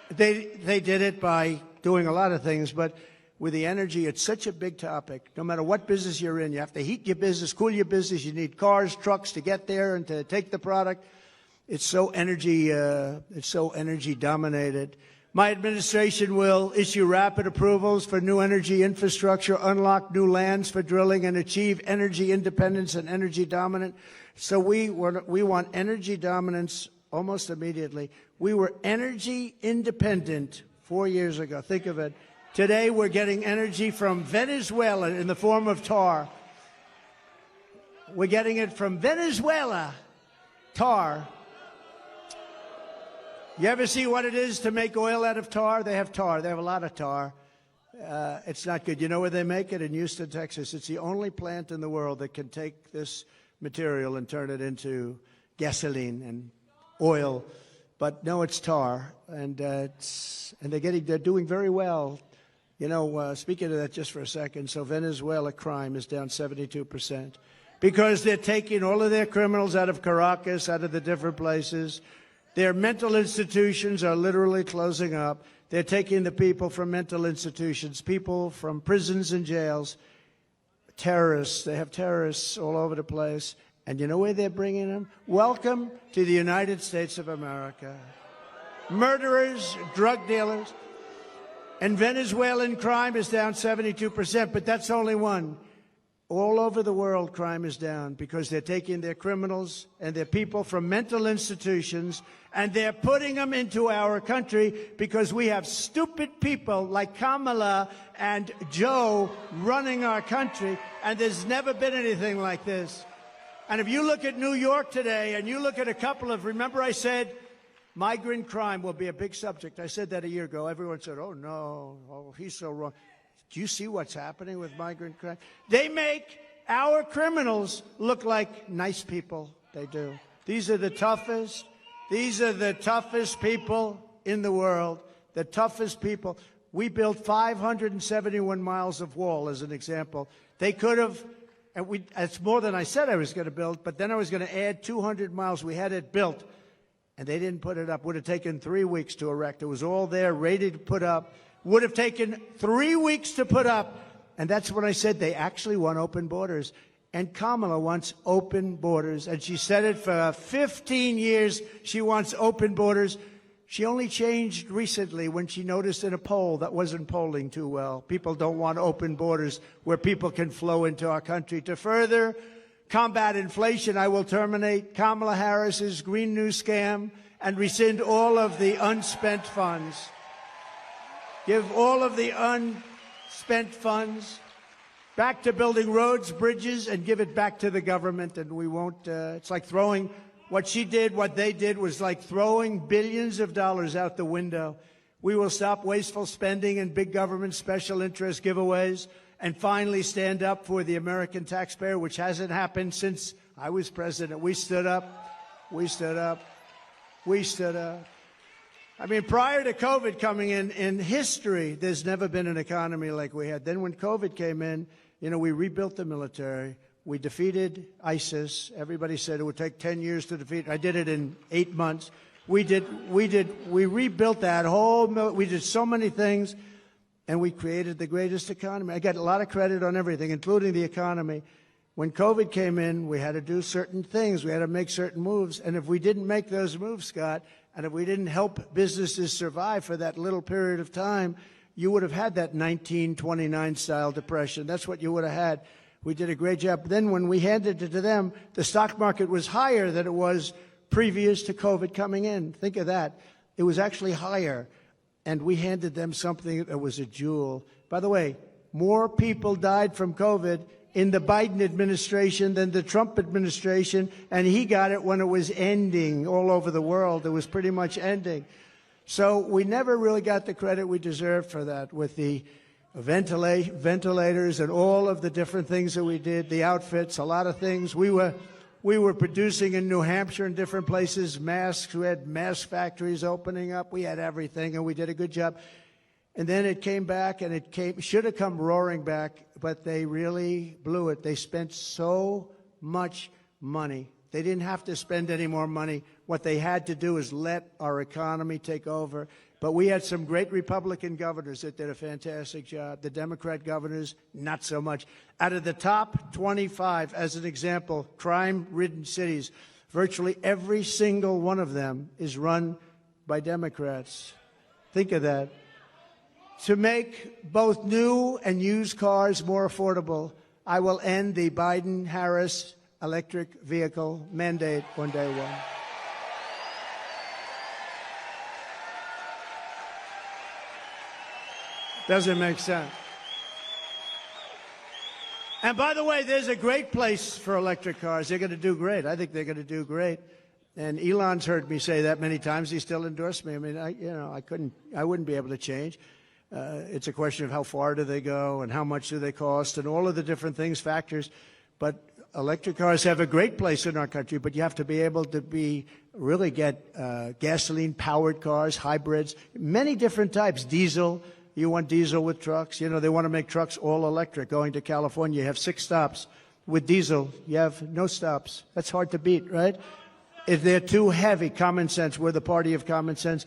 A: they did it by doing a lot of things. But with the energy, it's such a big topic. No matter what business you're in, you have to heat your business, cool your business. You need cars, trucks to get there and to take the product. It's so energy dominated. My administration will issue rapid approvals for new energy infrastructure, unlock new lands for drilling, and achieve energy independence and energy dominance. So we want energy dominance almost immediately. We were energy independent 4 years ago. Think of it. Today we're getting energy from Venezuela in the form of tar. We're getting it from Venezuela, tar. You ever see what it is to make oil out of tar? They have tar. They have a lot of tar. It's not good. You know where they make it? In Houston, Texas. It's the only plant in the world that can take this material and turn it into gasoline and oil. But no, it's tar, and they're doing very well. You know, speaking of that just for a second, so Venezuela crime is down 72% because they're taking all of their criminals out of Caracas, out of the different places. Their mental institutions are literally closing up. They're taking the people from mental institutions, people from prisons and jails, terrorists. They have terrorists all over the place. And you know where they're bringing them? Welcome to the United States of America. Murderers, drug dealers. And Venezuelan crime is down 72%, but that's only one. All over the world, crime is down because they're taking their criminals and their people from mental institutions and they're putting them into our country because we have stupid people like Kamala and Joe running our country, and there's never been anything like this. And if you look at New York today and you look at a couple of, remember I said migrant crime will be a big subject. I said that a year ago. Everyone said, oh, no, oh, he's so wrong. Do you see what's happening with migrant crime? They make our criminals look like nice people. They do. These are the toughest. These are the toughest people in the world. The toughest people. We built 571 miles of wall, as an example. They could have, and it's more than I said I was going to build, but then I was going to add 200 miles. We had it built, and they didn't put it up. It would have taken 3 weeks to erect. It was all there, ready to put up. Would have taken 3 weeks to put up. And that's when I said they actually want open borders. And Kamala wants open borders. And she said it for 15 years. She wants open borders. She only changed recently when she noticed in a poll that wasn't polling too well. People don't want open borders where people can flow into our country. To further combat inflation, I will terminate Kamala Harris's Green New Scam and rescind all of the unspent funds. Give all of the unspent funds back to building roads, bridges, and give it back to the government. And we won't, it's like throwing, what she did, what they did was like throwing billions of dollars out the window. We will stop wasteful spending and big government special interest giveaways and finally stand up for the American taxpayer, which hasn't happened since I was president. We stood up. We stood up. We stood up. I mean, prior to COVID coming in history, there's never been an economy like we had. Then when COVID came in, you know, we rebuilt the military. We defeated ISIS. Everybody said it would take 10 years to defeat. I did it in 8 months. We rebuilt that whole, we did so many things, and we created the greatest economy. I got a lot of credit on everything, including the economy. When COVID came in, we had to do certain things. We had to make certain moves. And if we didn't make those moves, Scott, and if we didn't help businesses survive for that little period of time, you would have had that 1929 style depression. That's what you would have had. We did a great job. Then when we handed it to them, the stock market was higher than it was previous to COVID coming in. Think of that. It was actually higher. And we handed them something that was a jewel. By the way, more people died from COVID in the Biden administration than the Trump administration, and he got it when it was ending all over the world. It was pretty much ending. So we never really got the credit we deserved for that with the ventilators and all of the different things that we did, the outfits, a lot of things. We were producing in New Hampshire and different places masks. We had mask factories opening up. We had everything, and we did a good job. And then it came back, and should have come roaring back, but they really blew it. They spent so much money. They didn't have to spend any more money. What they had to do is let our economy take over. But we had some great Republican governors that did a fantastic job. The Democrat governors, not so much. Out of the top 25, as an example, crime-ridden cities, virtually every single one of them is run by Democrats. Think of that. To make both new and used cars more affordable, I will end the Biden-Harris electric vehicle mandate on day one. Doesn't make sense. And by the way, there's a great place for electric cars. They're going to do great. I think they're going to do great. And Elon's heard me say that many times. He still endorsed me. I mean, I wouldn't be able to change. It's a question of how far do they go and how much do they cost and all of the different things, factors. But electric cars have a great place in our country, but you have to be able to really get gasoline-powered cars, hybrids, many different types, diesel. You want diesel with trucks. You know, they want to make trucks all electric. Going to California, you have 6 stops. With diesel, you have no stops. That's hard to beat, right? If they're too heavy, common sense. We're the party of common sense.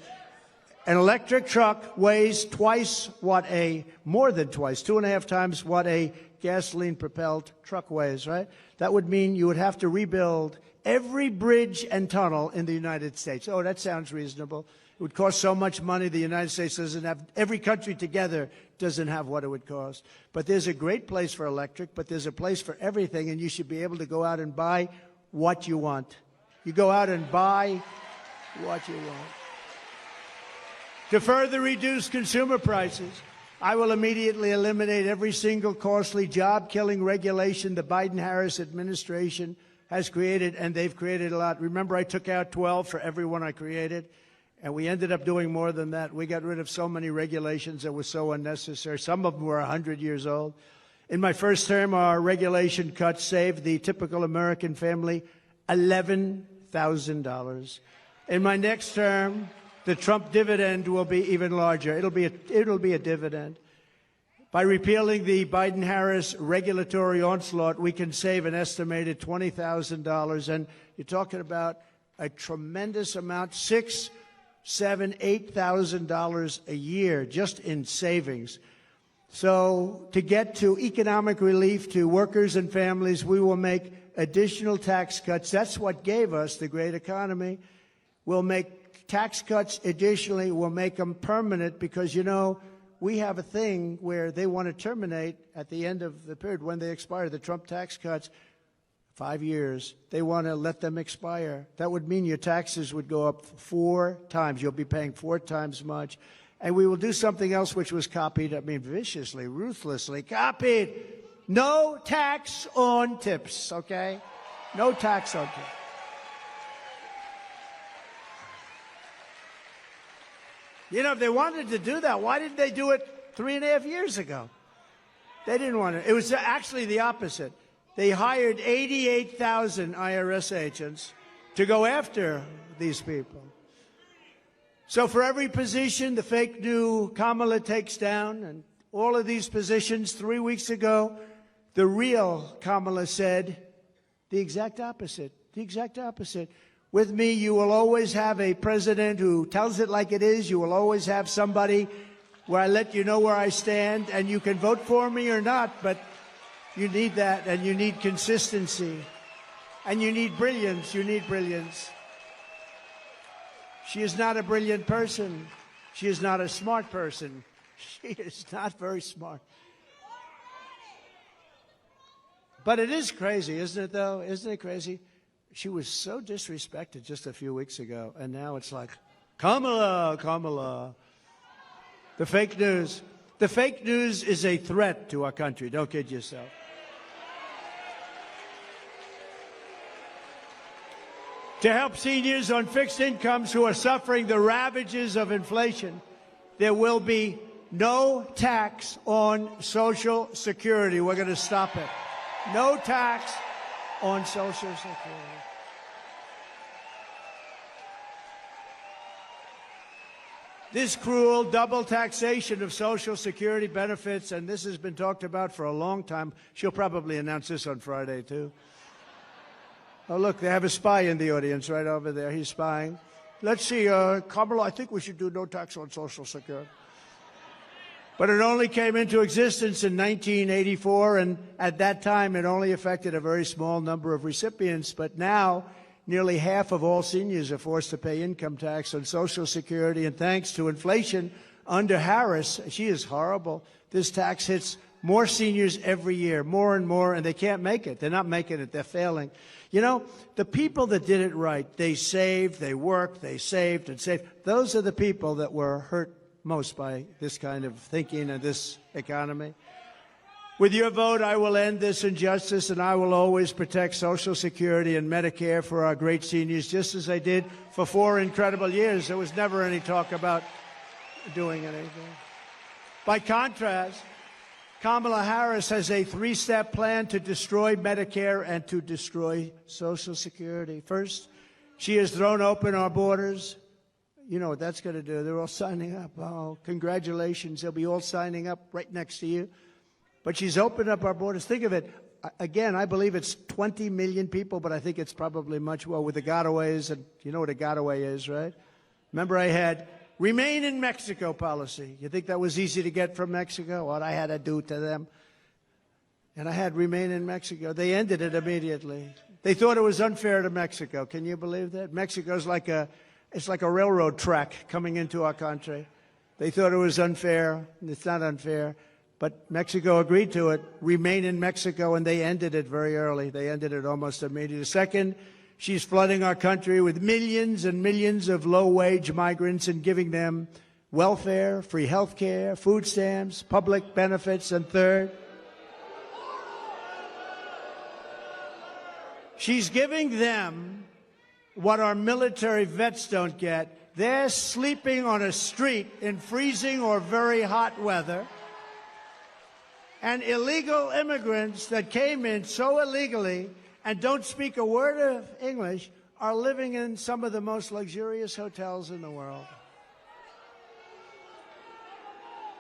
A: An electric truck weighs more than twice, 2.5 times what a gasoline-propelled truck weighs, right? That would mean you would have to rebuild every bridge and tunnel in the United States. Oh, that sounds reasonable. It would cost so much money. The United States doesn't have, every country together doesn't have what it would cost. But there's a great place for electric, but there's a place for everything, and you should be able to go out and buy what you want. You go out and buy what you want. To further reduce consumer prices, I will immediately eliminate every single costly job-killing regulation the Biden-Harris administration has created, and they've created a lot. Remember, I took out 12 for every one I created, and we ended up doing more than that. We got rid of so many regulations that were so unnecessary. Some of them were 100 years old. In my first term, our regulation cuts saved the typical American family $11,000. In my next term, the Trump dividend will be even larger. It'll be a dividend. By repealing the Biden-Harris regulatory onslaught, we can save an estimated $20,000, and you're talking about a tremendous amount, $6,000, $7,000, $8,000 a year just in savings. So to get to economic relief to workers and families, we will make additional tax cuts. That's what gave us the great economy. We'll make tax cuts additionally. We'll make them permanent because, you know, we have a thing where they want to terminate at the end of the period when they expire. The Trump tax cuts, 5 years, they want to let them expire. That would mean your taxes would go up 4 times. You'll be paying 4 times much. And we will do something else which was copied, I mean, viciously, ruthlessly copied. No tax on tips, okay? No tax on tips. You know, if they wanted to do that, why didn't they do it 3.5 years ago? They didn't want to. It was actually the opposite. They hired 88,000 IRS agents to go after these people. So for every position the fake new Kamala takes down, and all of these positions 3 weeks ago, the real Kamala said the exact opposite, the exact opposite. With me, you will always have a president who tells it like it is. You will always have somebody where I let you know where I stand, and you can vote for me or not, but you need that, and you need consistency, and you need brilliance. You need brilliance. She is not a brilliant person. She is not a smart person. She is not very smart. But it is crazy, isn't it, though? Isn't it crazy? She was so disrespected just a few weeks ago, and now it's like, Kamala, Kamala. The fake news. The fake news is a threat to our country. Don't kid yourself. To help seniors on fixed incomes who are suffering the ravages of inflation, there will be no tax on Social Security. We're going to stop it. No tax on Social Security. This cruel double taxation of Social Security benefits, and this has been talked about for a long time. She'll probably announce this on Friday, too. Oh, look, they have a spy in the audience right over there. He's spying. Let's see, Kamala, I think we should do no tax on Social Security. But it only came into existence in 1984, and at that time it only affected a very small number of recipients. But now, nearly half of all seniors are forced to pay income tax on Social Security, and thanks to inflation under Harris, she is horrible. This tax hits more seniors every year, more and more, and they can't make it. They're not making it. They're failing. You know, the people that did it right, they saved, they worked, they saved and saved. Those are the people that were hurt most by this kind of thinking and this economy. With your vote, I will end this injustice, and I will always protect Social Security and Medicare for our great seniors, just as I did for 4 incredible years. There was never any talk about doing anything. By contrast, Kamala Harris has a 3-step plan to destroy Medicare and to destroy Social Security. First, she has thrown open our borders. You know what that's going to do. They're all signing up. Oh, congratulations. They'll be all signing up right next to you. But she's opened up our borders. Think of it. Again, I believe it's 20 million people, but I think it's probably much more with the gotaways. And you know what a gotaway is, right? Remember, I had Remain in Mexico policy. You think that was easy to get from Mexico? What I had to do to them. And I had Remain in Mexico. They ended it immediately. They thought it was unfair to Mexico. Can you believe that? Mexico's like it's like a railroad track coming into our country. They thought it was unfair. It's not unfair. But Mexico agreed to it. Remain in Mexico, and they ended it very early. They ended it almost immediately. Second, she's flooding our country with millions and millions of low-wage migrants and giving them welfare, free health care, food stamps, public benefits. And third, she's giving them what our military vets don't get. They're sleeping on a street in freezing or very hot weather. And illegal immigrants that came in so illegally and don't speak a word of English are living in some of the most luxurious hotels in the world.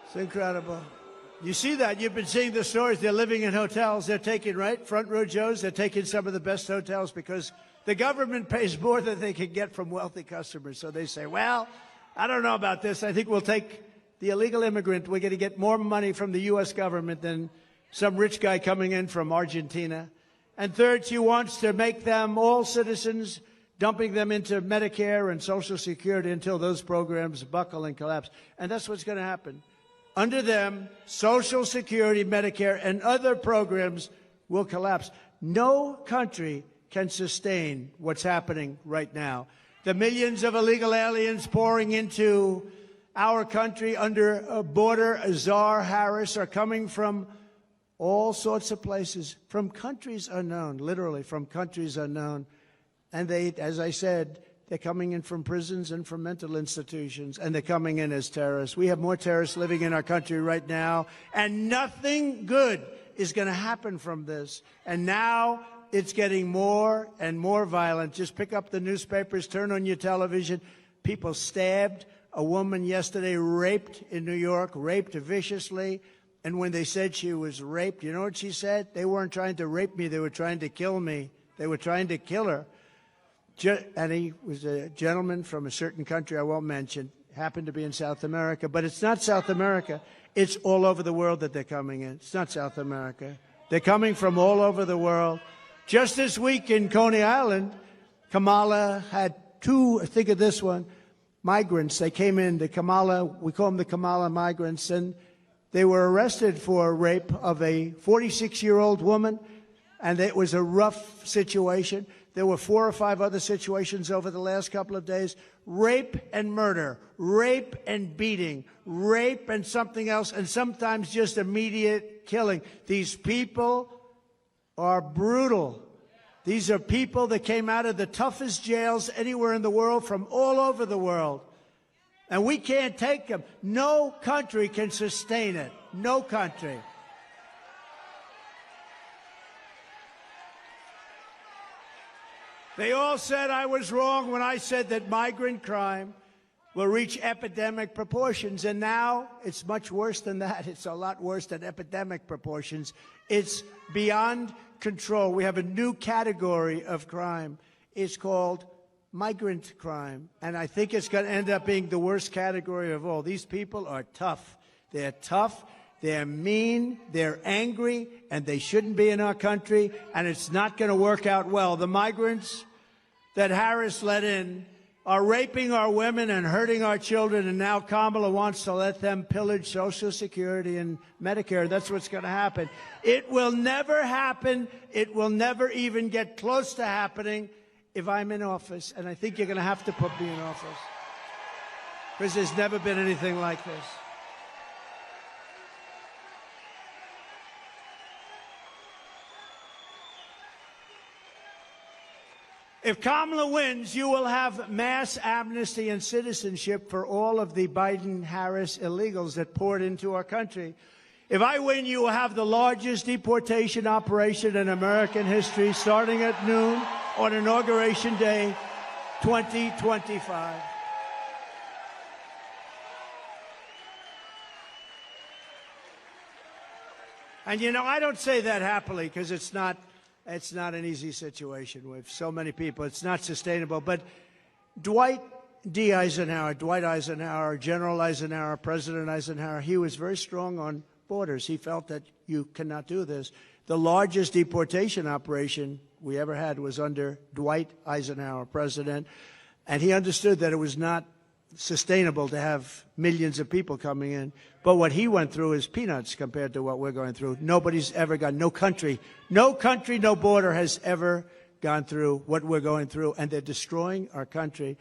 A: It's incredible. You see that. You've been seeing the stories. They're living in hotels. They're taking, right, front row Joes. They're taking some of the best hotels because the government pays more than they can get from wealthy customers. So they say, well, I don't know about this. I think we'll take the illegal immigrant. We're going to get more money from the U.S. government than some rich guy coming in from Argentina. And third, she wants to make them all citizens, dumping them into Medicare and Social Security until those programs buckle and collapse. And that's what's going to happen. Under them, Social Security, Medicare, and other programs will collapse. No country can sustain what's happening right now. The millions of illegal aliens pouring into our country under a border czar Harris are coming from all sorts of places, from countries unknown, literally from countries unknown. And they, as I said, they're coming in from prisons and from mental institutions, and they're coming in as terrorists. We have more terrorists living in our country right now, and nothing good is going to happen from this. And now it's getting more and more violent. Just pick up the newspapers, turn on your television. People stabbed. A woman yesterday raped in New York, raped viciously. And when they said she was raped, you know what she said? They weren't trying to rape me. They were trying to kill me. They were trying to kill her. And he was a gentleman from a certain country I won't mention, happened to be in South America. But it's not South America. It's all over the world that they're coming in. It's not South America. They're coming from all over the world. Just this week in Coney Island, Kamala had 2, think of this one, migrants. They came in, the Kamala, we call them the Kamala migrants, and they were arrested for rape of a 46-year-old woman. and it was a rough situation. There were 4 or 5 other situations over the last couple of days. Rape and murder, rape and beating, rape and something else, and sometimes just immediate killing. These people are brutal. These are people that came out of the toughest jails anywhere in the world, from all over the world. And we can't take them. No country can sustain it. No country. They all said I was wrong when I said that migrant crime will reach epidemic proportions. And now it's much worse than that. It's a lot worse than epidemic proportions. It's beyond control. We have a new category of crime. It's called migrant crime. And I think it's going to end up being the worst category of all. These people are tough. They're tough. They're mean, they're angry, and they shouldn't be in our country, and it's not going to work out well. The migrants that Harris let in are raping our women and hurting our children, and now Kamala wants to let them pillage Social Security and Medicare. That's what's going to happen. It will never happen. It will never even get close to happening if I'm in office, and I think you're going to have to put me in office, because there's never been anything like this. If Kamala wins, you will have mass amnesty and citizenship for all of the Biden-Harris illegals that poured into our country. If I win, you will have the largest deportation operation in American history, starting at noon on Inauguration Day 2025. And, you know, I don't say that happily, because it's not an easy situation with so many people. It's not sustainable. But Dwight Eisenhower, General Eisenhower, President Eisenhower, he was very strong on borders. He felt that you cannot do this. The largest deportation operation we ever had was under Dwight Eisenhower, president, and he understood that it was not sustainable to have millions of people coming in. But what he went through is peanuts compared to what we're going through. Nobody's ever gone, no country, no border has ever gone through what we're going through, and they're destroying our country.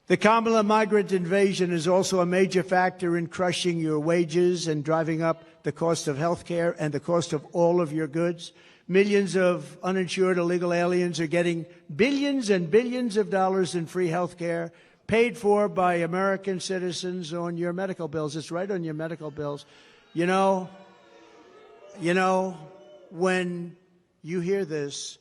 A: The Kamala migrant invasion is also a major factor in crushing your wages and driving up the cost of health care and the cost of all of your goods. Millions of uninsured illegal aliens are getting billions and billions of dollars in free health care, paid for by American citizens on your medical bills. It's right on your medical bills. You know, when you hear this,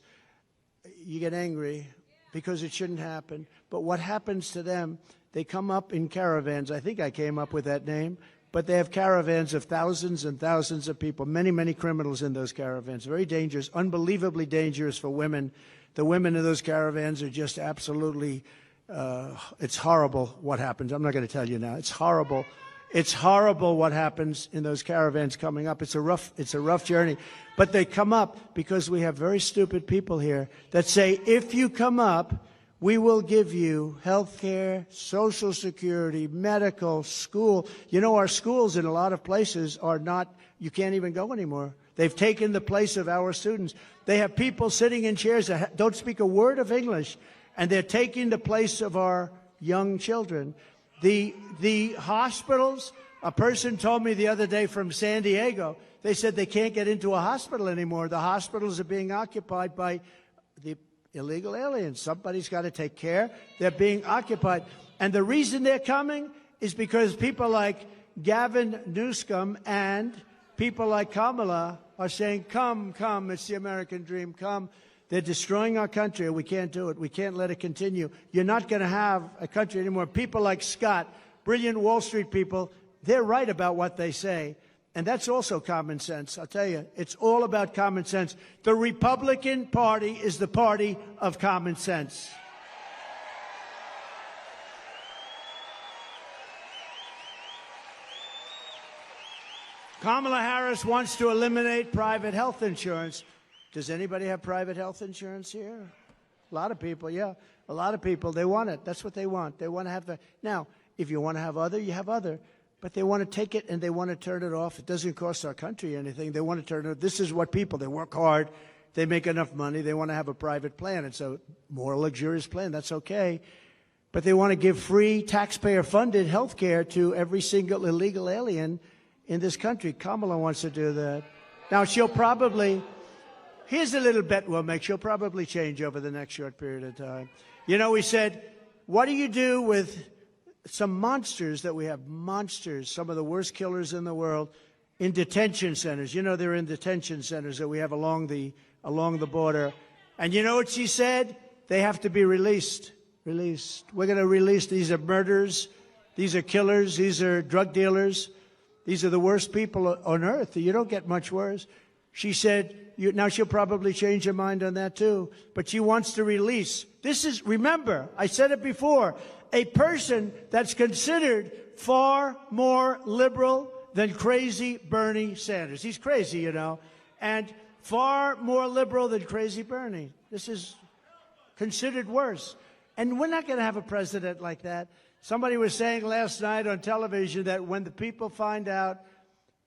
A: you get angry because it shouldn't happen. But what happens to them, they come up in caravans. I think I came up with that name. But they have caravans of thousands and thousands of people, many, many criminals in those caravans. Very dangerous, unbelievably dangerous for women. The women in those caravans are just absolutely it's horrible what happens. I'm not going to tell you now. It's horrible. It's horrible what happens in those caravans coming up. It's a rough journey. But they come up because we have very stupid people here that say, if you come up, we will give you health care, Social Security, medical, school. You know, our schools in a lot of places are not, you can't even go anymore. They've taken the place of our students. They have people sitting in chairs that don't speak a word of English, and they're taking the place of our young children. The hospitals, a person told me the other day from San Diego, they said they can't get into a hospital anymore. The hospitals are being occupied by the illegal aliens. Somebody's got to take care. They're being occupied. And the reason they're coming is because people like Gavin Newsom and people like Kamala are saying, come, come, it's the American dream, come. They're destroying our country, and we can't do it. We can't let it continue. You're not going to have a country anymore. People like Scott, brilliant Wall Street people, they're right about what they say. And that's also common sense. I'll tell you, it's all about common sense. The Republican Party is the party of common sense. Kamala Harris wants to eliminate private health insurance. Does anybody have private health insurance here? A lot of people, yeah. A lot of people, they want it. That's what they want. They want to have the... Now, if you want to have other, you have other. But they want to take it and they want to turn it off. It doesn't cost our country anything. They want to turn it off. This is what people, they work hard. they make enough money, they want to have a private plan. It's a more luxurious plan. That's okay. But they want to give free taxpayer-funded health care to every single illegal alien in this country. Kamala wants to do that. Now, she'll probably, here's a little bet we'll make. She'll probably change over the next short period of time. You know, we said, what do you do with some monsters that we have? Monsters, some of the worst killers in the world, in detention centers. You know, they're in detention centers that we have along the border. And you know what she said? They have to be released. Released. We're going to release. These are murderers. These are killers. These are drug dealers. These are the worst people on earth. You don't get much worse. She said, now she'll probably change her mind on that too, but she wants to release. This is, remember, I said it before, a person that's considered far more liberal than crazy Bernie Sanders. He's crazy, you know, and far more liberal than crazy Bernie. This is considered worse. And we're not going to have a president like that. Somebody was saying last night on television that when the people find out,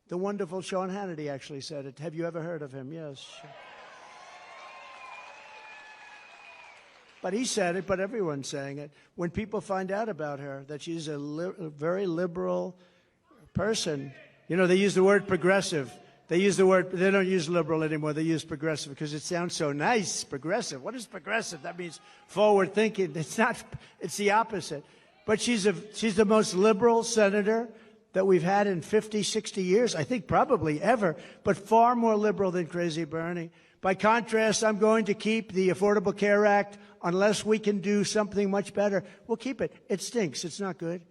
A: the wonderful Sean Hannity actually said it. Have you ever heard of him? Yes. But he said it, but everyone's saying it. When people find out about her, that she's a very liberal person, you know, they use the word progressive. They use the word, they don't use liberal anymore. They use progressive because it sounds so nice, progressive. What is progressive? That means forward thinking. It's not, it's the opposite. But she's the most liberal senator that we've had in 50, 60 years, I think probably ever, but far more liberal than crazy Bernie. By contrast, I'm going to keep the Affordable Care Act unless we can do something much better. We'll keep it. It stinks. It's not good.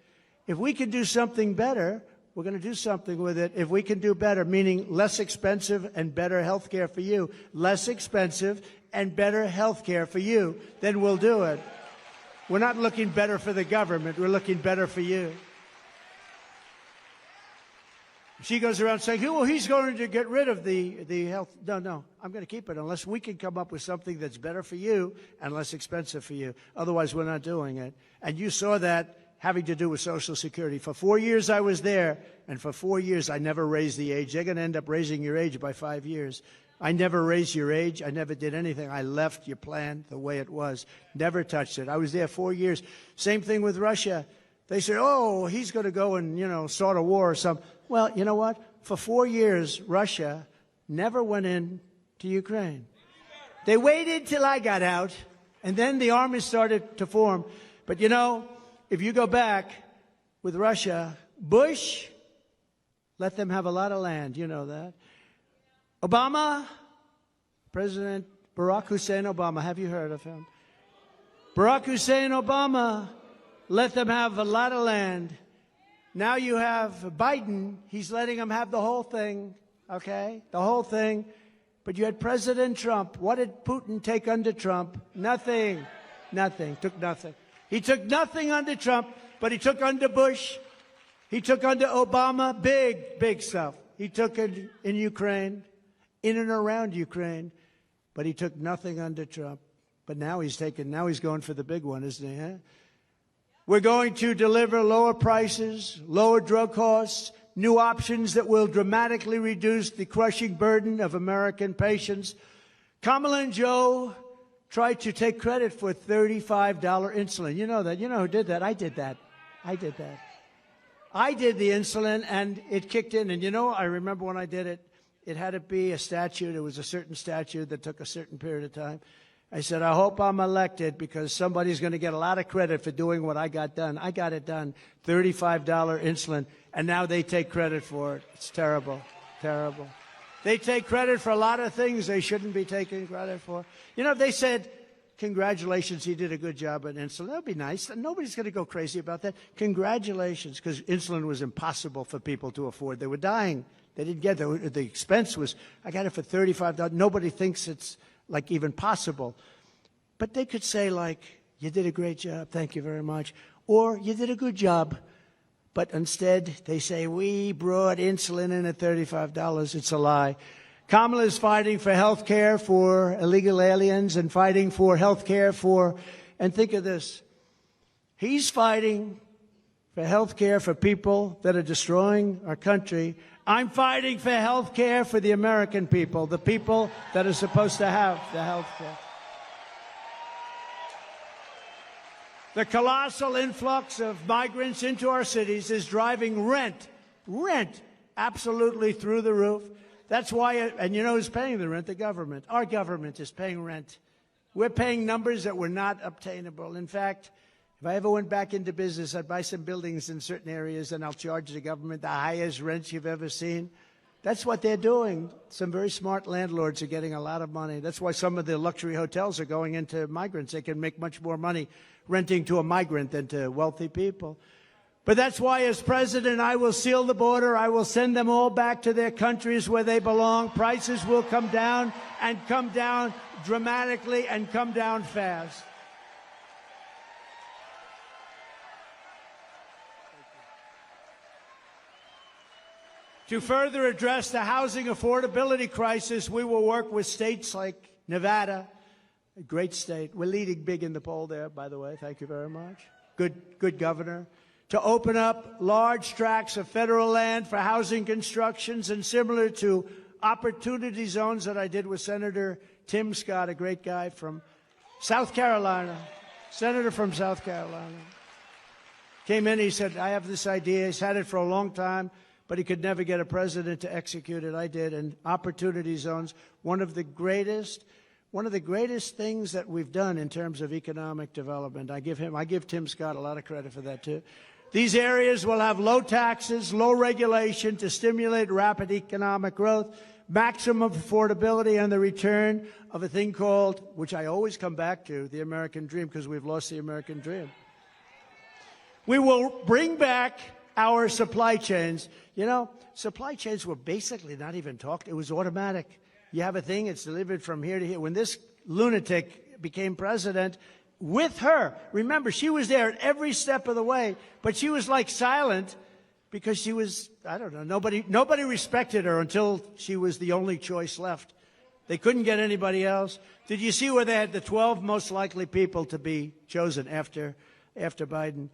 A: If we can do something better, we're going to do something with it. If we can do better, meaning less expensive and better health care for you, less expensive and better health care for you, then we'll do it. We're not looking better for the government. We're looking better for you. She goes around saying, well, he's going to get rid of the health. No, I'm going to keep it unless we can come up with something that's better for you and less expensive for you. Otherwise, we're not doing it. And you saw that having to do with Social Security. For 4 years, I was there, and for 4 years, I never raised the age. They're going to end up raising your age by 5 years. I never raised your age. I never did anything. I left your plan the way it was. Never touched it. I was there 4 years. Same thing with Russia. They say, oh, he's going to go and, you know, start a war or something. Well, you know what? For 4 years, Russia never went in to Ukraine. They waited till I got out, and then the army started to form. But, you know, if you go back with Russia, Bush let them have a lot of land. You know that. Obama, President Barack Hussein Obama, have you heard of him? Barack Hussein Obama let them have a lot of land. Now you have Biden. He's letting them have the whole thing, okay? The whole thing. But you had President Trump. What did Putin take under Trump? Nothing. Nothing. Took nothing. He took nothing under Trump, but he took under Bush. He took under Obama. Big, big stuff. He took it in Ukraine, in and around Ukraine, but he took nothing under Trump. But now he's going for the big one, isn't he? Huh? We're going to deliver lower prices, lower drug costs, new options that will dramatically reduce the crushing burden of American patients. Kamala and Joe tried to take credit for $35 insulin. You know that. You know who did that? I did that. I did that. I did the insulin, and it kicked in. And you know, I remember when I did it, it had to be a statute. It was a certain statute that took a certain period of time. I said, I hope I'm elected because somebody's going to get a lot of credit for doing what I got done. I got it done, $35 insulin, and now they take credit for it. It's terrible, terrible. They take credit for a lot of things they shouldn't be taking credit for. You know, if they said, congratulations, he did a good job on insulin, that would be nice. Nobody's going to go crazy about that. Congratulations, because insulin was impossible for people to afford. They were dying. They didn't get it. The expense was, I got it for $35. Nobody thinks it's like even possible. But they could say like, you did a great job, thank you very much. Or you did a good job. But instead they say, we brought insulin in at $35. It's a lie. Kamala is fighting for health care for illegal aliens and fighting for health care for, and think of this, he's fighting for health care for people that are destroying our country, I'm fighting for health care for the American people, the people that are supposed to have the health care. The colossal influx of migrants into our cities is driving rent absolutely through the roof. That's why, and you know who's paying the rent? The government. Our government is paying rent. We're paying numbers that were not obtainable. In fact, if I ever went back into business, I'd buy some buildings in certain areas and I'll charge the government the highest rents you've ever seen. That's what they're doing. Some very smart landlords are getting a lot of money. That's why some of the luxury hotels are going into migrants. They can make much more money renting to a migrant than to wealthy people. But that's why, as president, I will seal the border. I will send them all back to their countries where they belong. Prices will come down and come down dramatically and come down fast. To further address the housing affordability crisis, we will work with states like Nevada, a great state. We're leading big in the poll there, by the way. Thank you very much. Good governor. To open up large tracts of federal land for housing constructions, and similar to opportunity zones that I did with Senator Tim Scott, a great guy from South Carolina, senator from South Carolina. Came in, he said, I have this idea. He's had it for a long time, but he could never get a president to execute it. I did. And opportunity zones, one of the greatest things that we've done in terms of economic development. I give Tim Scott a lot of credit for that too. These areas will have low taxes, low regulation to stimulate rapid economic growth, maximum affordability, and the return of a thing called, which I always come back to, the American dream, because we've lost the American dream. We will bring back our supply chains. You know, supply chains were basically not even talked. It was automatic. You have a thing, it's delivered from here to here. When this lunatic became president, with her, remember, she was there at every step of the way, but she was like silent because she was, I don't know, nobody respected her until she was the only choice left. They couldn't get anybody else. Did you see where they had the 12 most likely people to be chosen after Biden?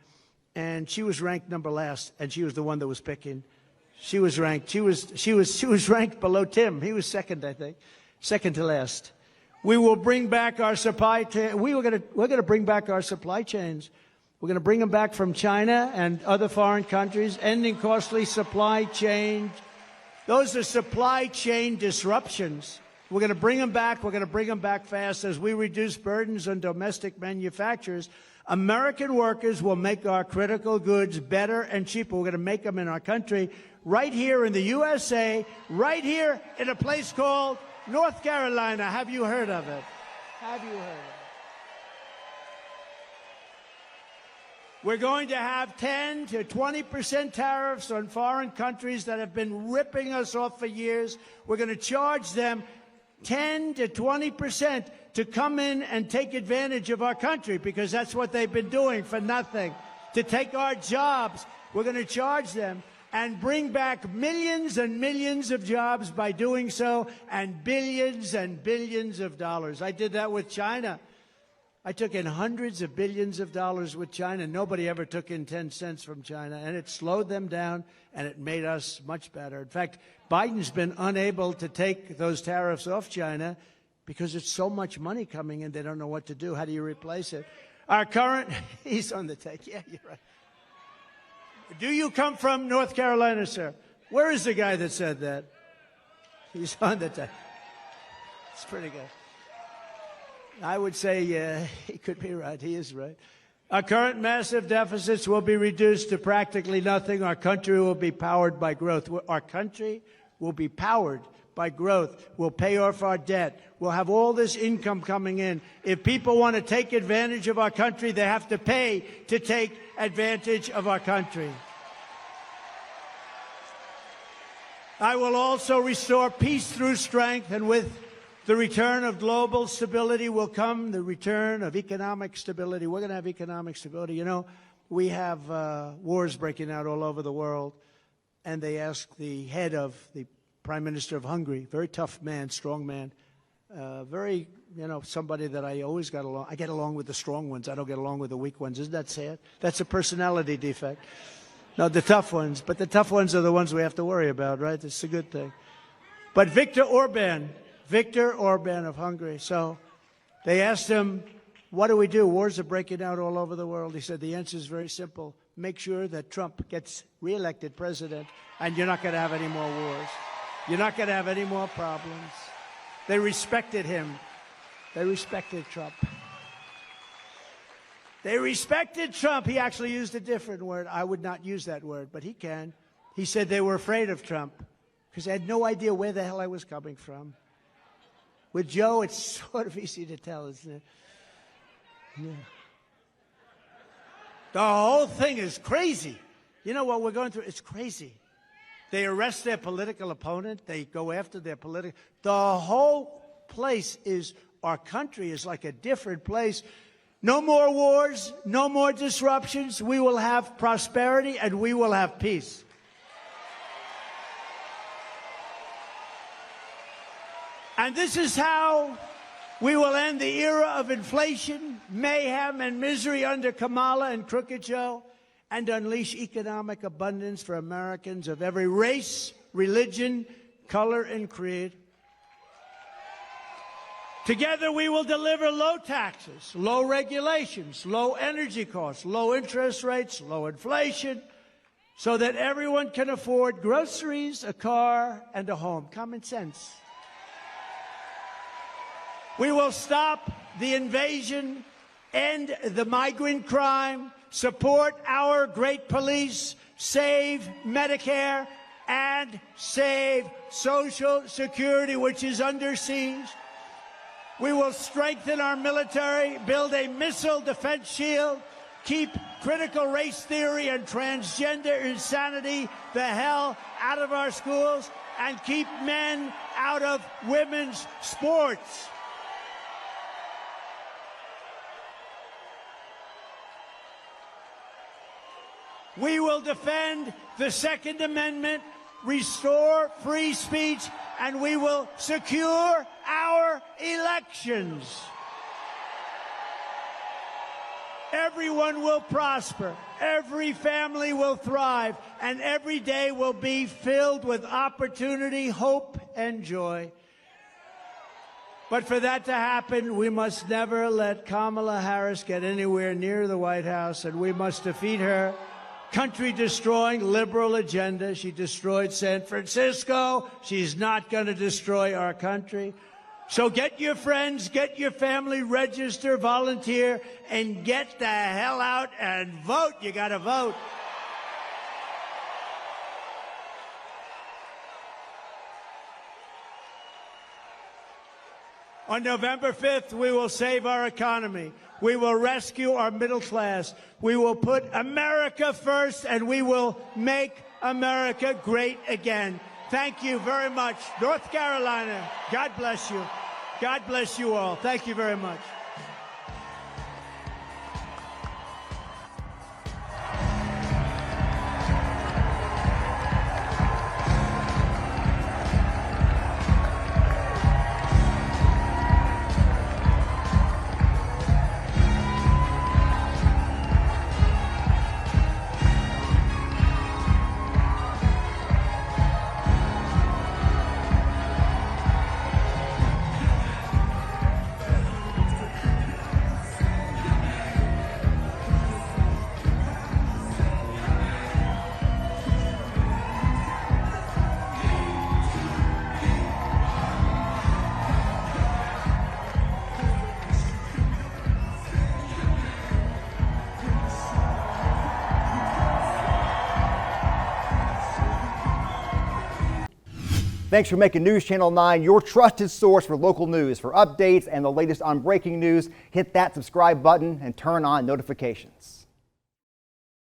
A: And she was ranked number last, and she was the one that was picking. She was ranked ranked below Tim. He was second, I think, second to last. We will bring back our supply chain. We're going to bring back our supply chains. We're going to bring them back from China and other foreign countries, ending costly supply chain. Those are supply chain disruptions. We're going to bring them back. We're going to bring them back fast as we reduce burdens on domestic manufacturers. American workers will make our critical goods better and cheaper. We're going to make them in our country, right here in the USA, right here in a place called North Carolina. Have you heard of it? Have you heard of it? We're going to have 10 to 20% tariffs on foreign countries that have been ripping us off for years. We're going to charge them 10 to 20% to come in and take advantage of our country, because that's what they've been doing for nothing, to take our jobs. We're going to charge them and bring back millions and millions of jobs by doing so, and billions of dollars. I did that with China. I took in hundreds of billions of dollars with China. Nobody ever took in 10 cents from China, and it slowed them down, and it made us much better. In fact, Biden's been unable to take those tariffs off China because it's so much money coming in, they don't know what to do. How do you replace it? Our current, he's on the take. Yeah, you're right. Do you come from North Carolina, sir? Where is the guy that said that? He's on the take. It's pretty good. I would say he could be right. He is right. Our current massive deficits will be reduced to practically nothing. Our country will be powered by growth. Our country will be powered by growth. We'll pay off our debt. We'll have all this income coming in. If people want to take advantage of our country, they have to pay to take advantage of our country. I will also restore peace through strength, and with the return of global stability will come the return of economic stability. We're going to have economic stability. You know, we have wars breaking out all over the world, and they asked the head of the Prime Minister of Hungary, very tough man, strong man, very, somebody that I always got along. I get along with the strong ones. I don't get along with the weak ones. Isn't that sad? That's a personality defect. No, the tough ones. But the tough ones are the ones we have to worry about, right? That's a good thing. But Viktor Orban of Hungary. So they asked him, what do we do? Wars are breaking out all over the world. He said, the answer is very simple. Make sure that Trump gets reelected president, and you're not going to have any more wars. You're not going to have any more problems. They respected him. They respected Trump. They respected Trump. He actually used a different word. I would not use that word, but he can. He said they were afraid of Trump because they had no idea where the hell I was coming from. With Joe, it's sort of easy to tell, isn't it? Yeah. The whole thing is crazy. You know what we're going through? It's crazy. They arrest their political opponent. They go after their political. The whole place is, our country is like a different place. No more wars, no more disruptions. We will have prosperity and we will have peace. And this is how we will end the era of inflation, mayhem, and misery under Kamala and Crooked Joe, and unleash economic abundance for Americans of every race, religion, color, and creed. Together we will deliver low taxes, low regulations, low energy costs, low interest rates, low inflation, so that everyone can afford groceries, a car, and a home. Common sense. We will stop the invasion, end the migrant crime, support our great police, save Medicare, and save Social Security, which is under siege. We will strengthen our military, build a missile defense shield, keep critical race theory and transgender insanity the hell out of our schools, and keep men out of women's sports. We will defend the Second Amendment, restore free speech, and we will secure our elections. Everyone will prosper, every family will thrive, and every day will be filled with opportunity, hope, and joy. But for that to happen, we must never let Kamala Harris get anywhere near the White House, and we must defeat her country-destroying liberal agenda. She destroyed San Francisco. She's not going to destroy our country. So get your friends, get your family, register, volunteer, and get the hell out and vote. You got to vote. On November 5th, we will save our economy. We will rescue our middle class. We will put America first, and we will make America great again. Thank you very much. North Carolina, God bless you. God bless you all. Thank you very much.
C: Thanks for making News Channel 9 your trusted source for local news. For updates and the latest on breaking news, hit that subscribe button and turn on notifications.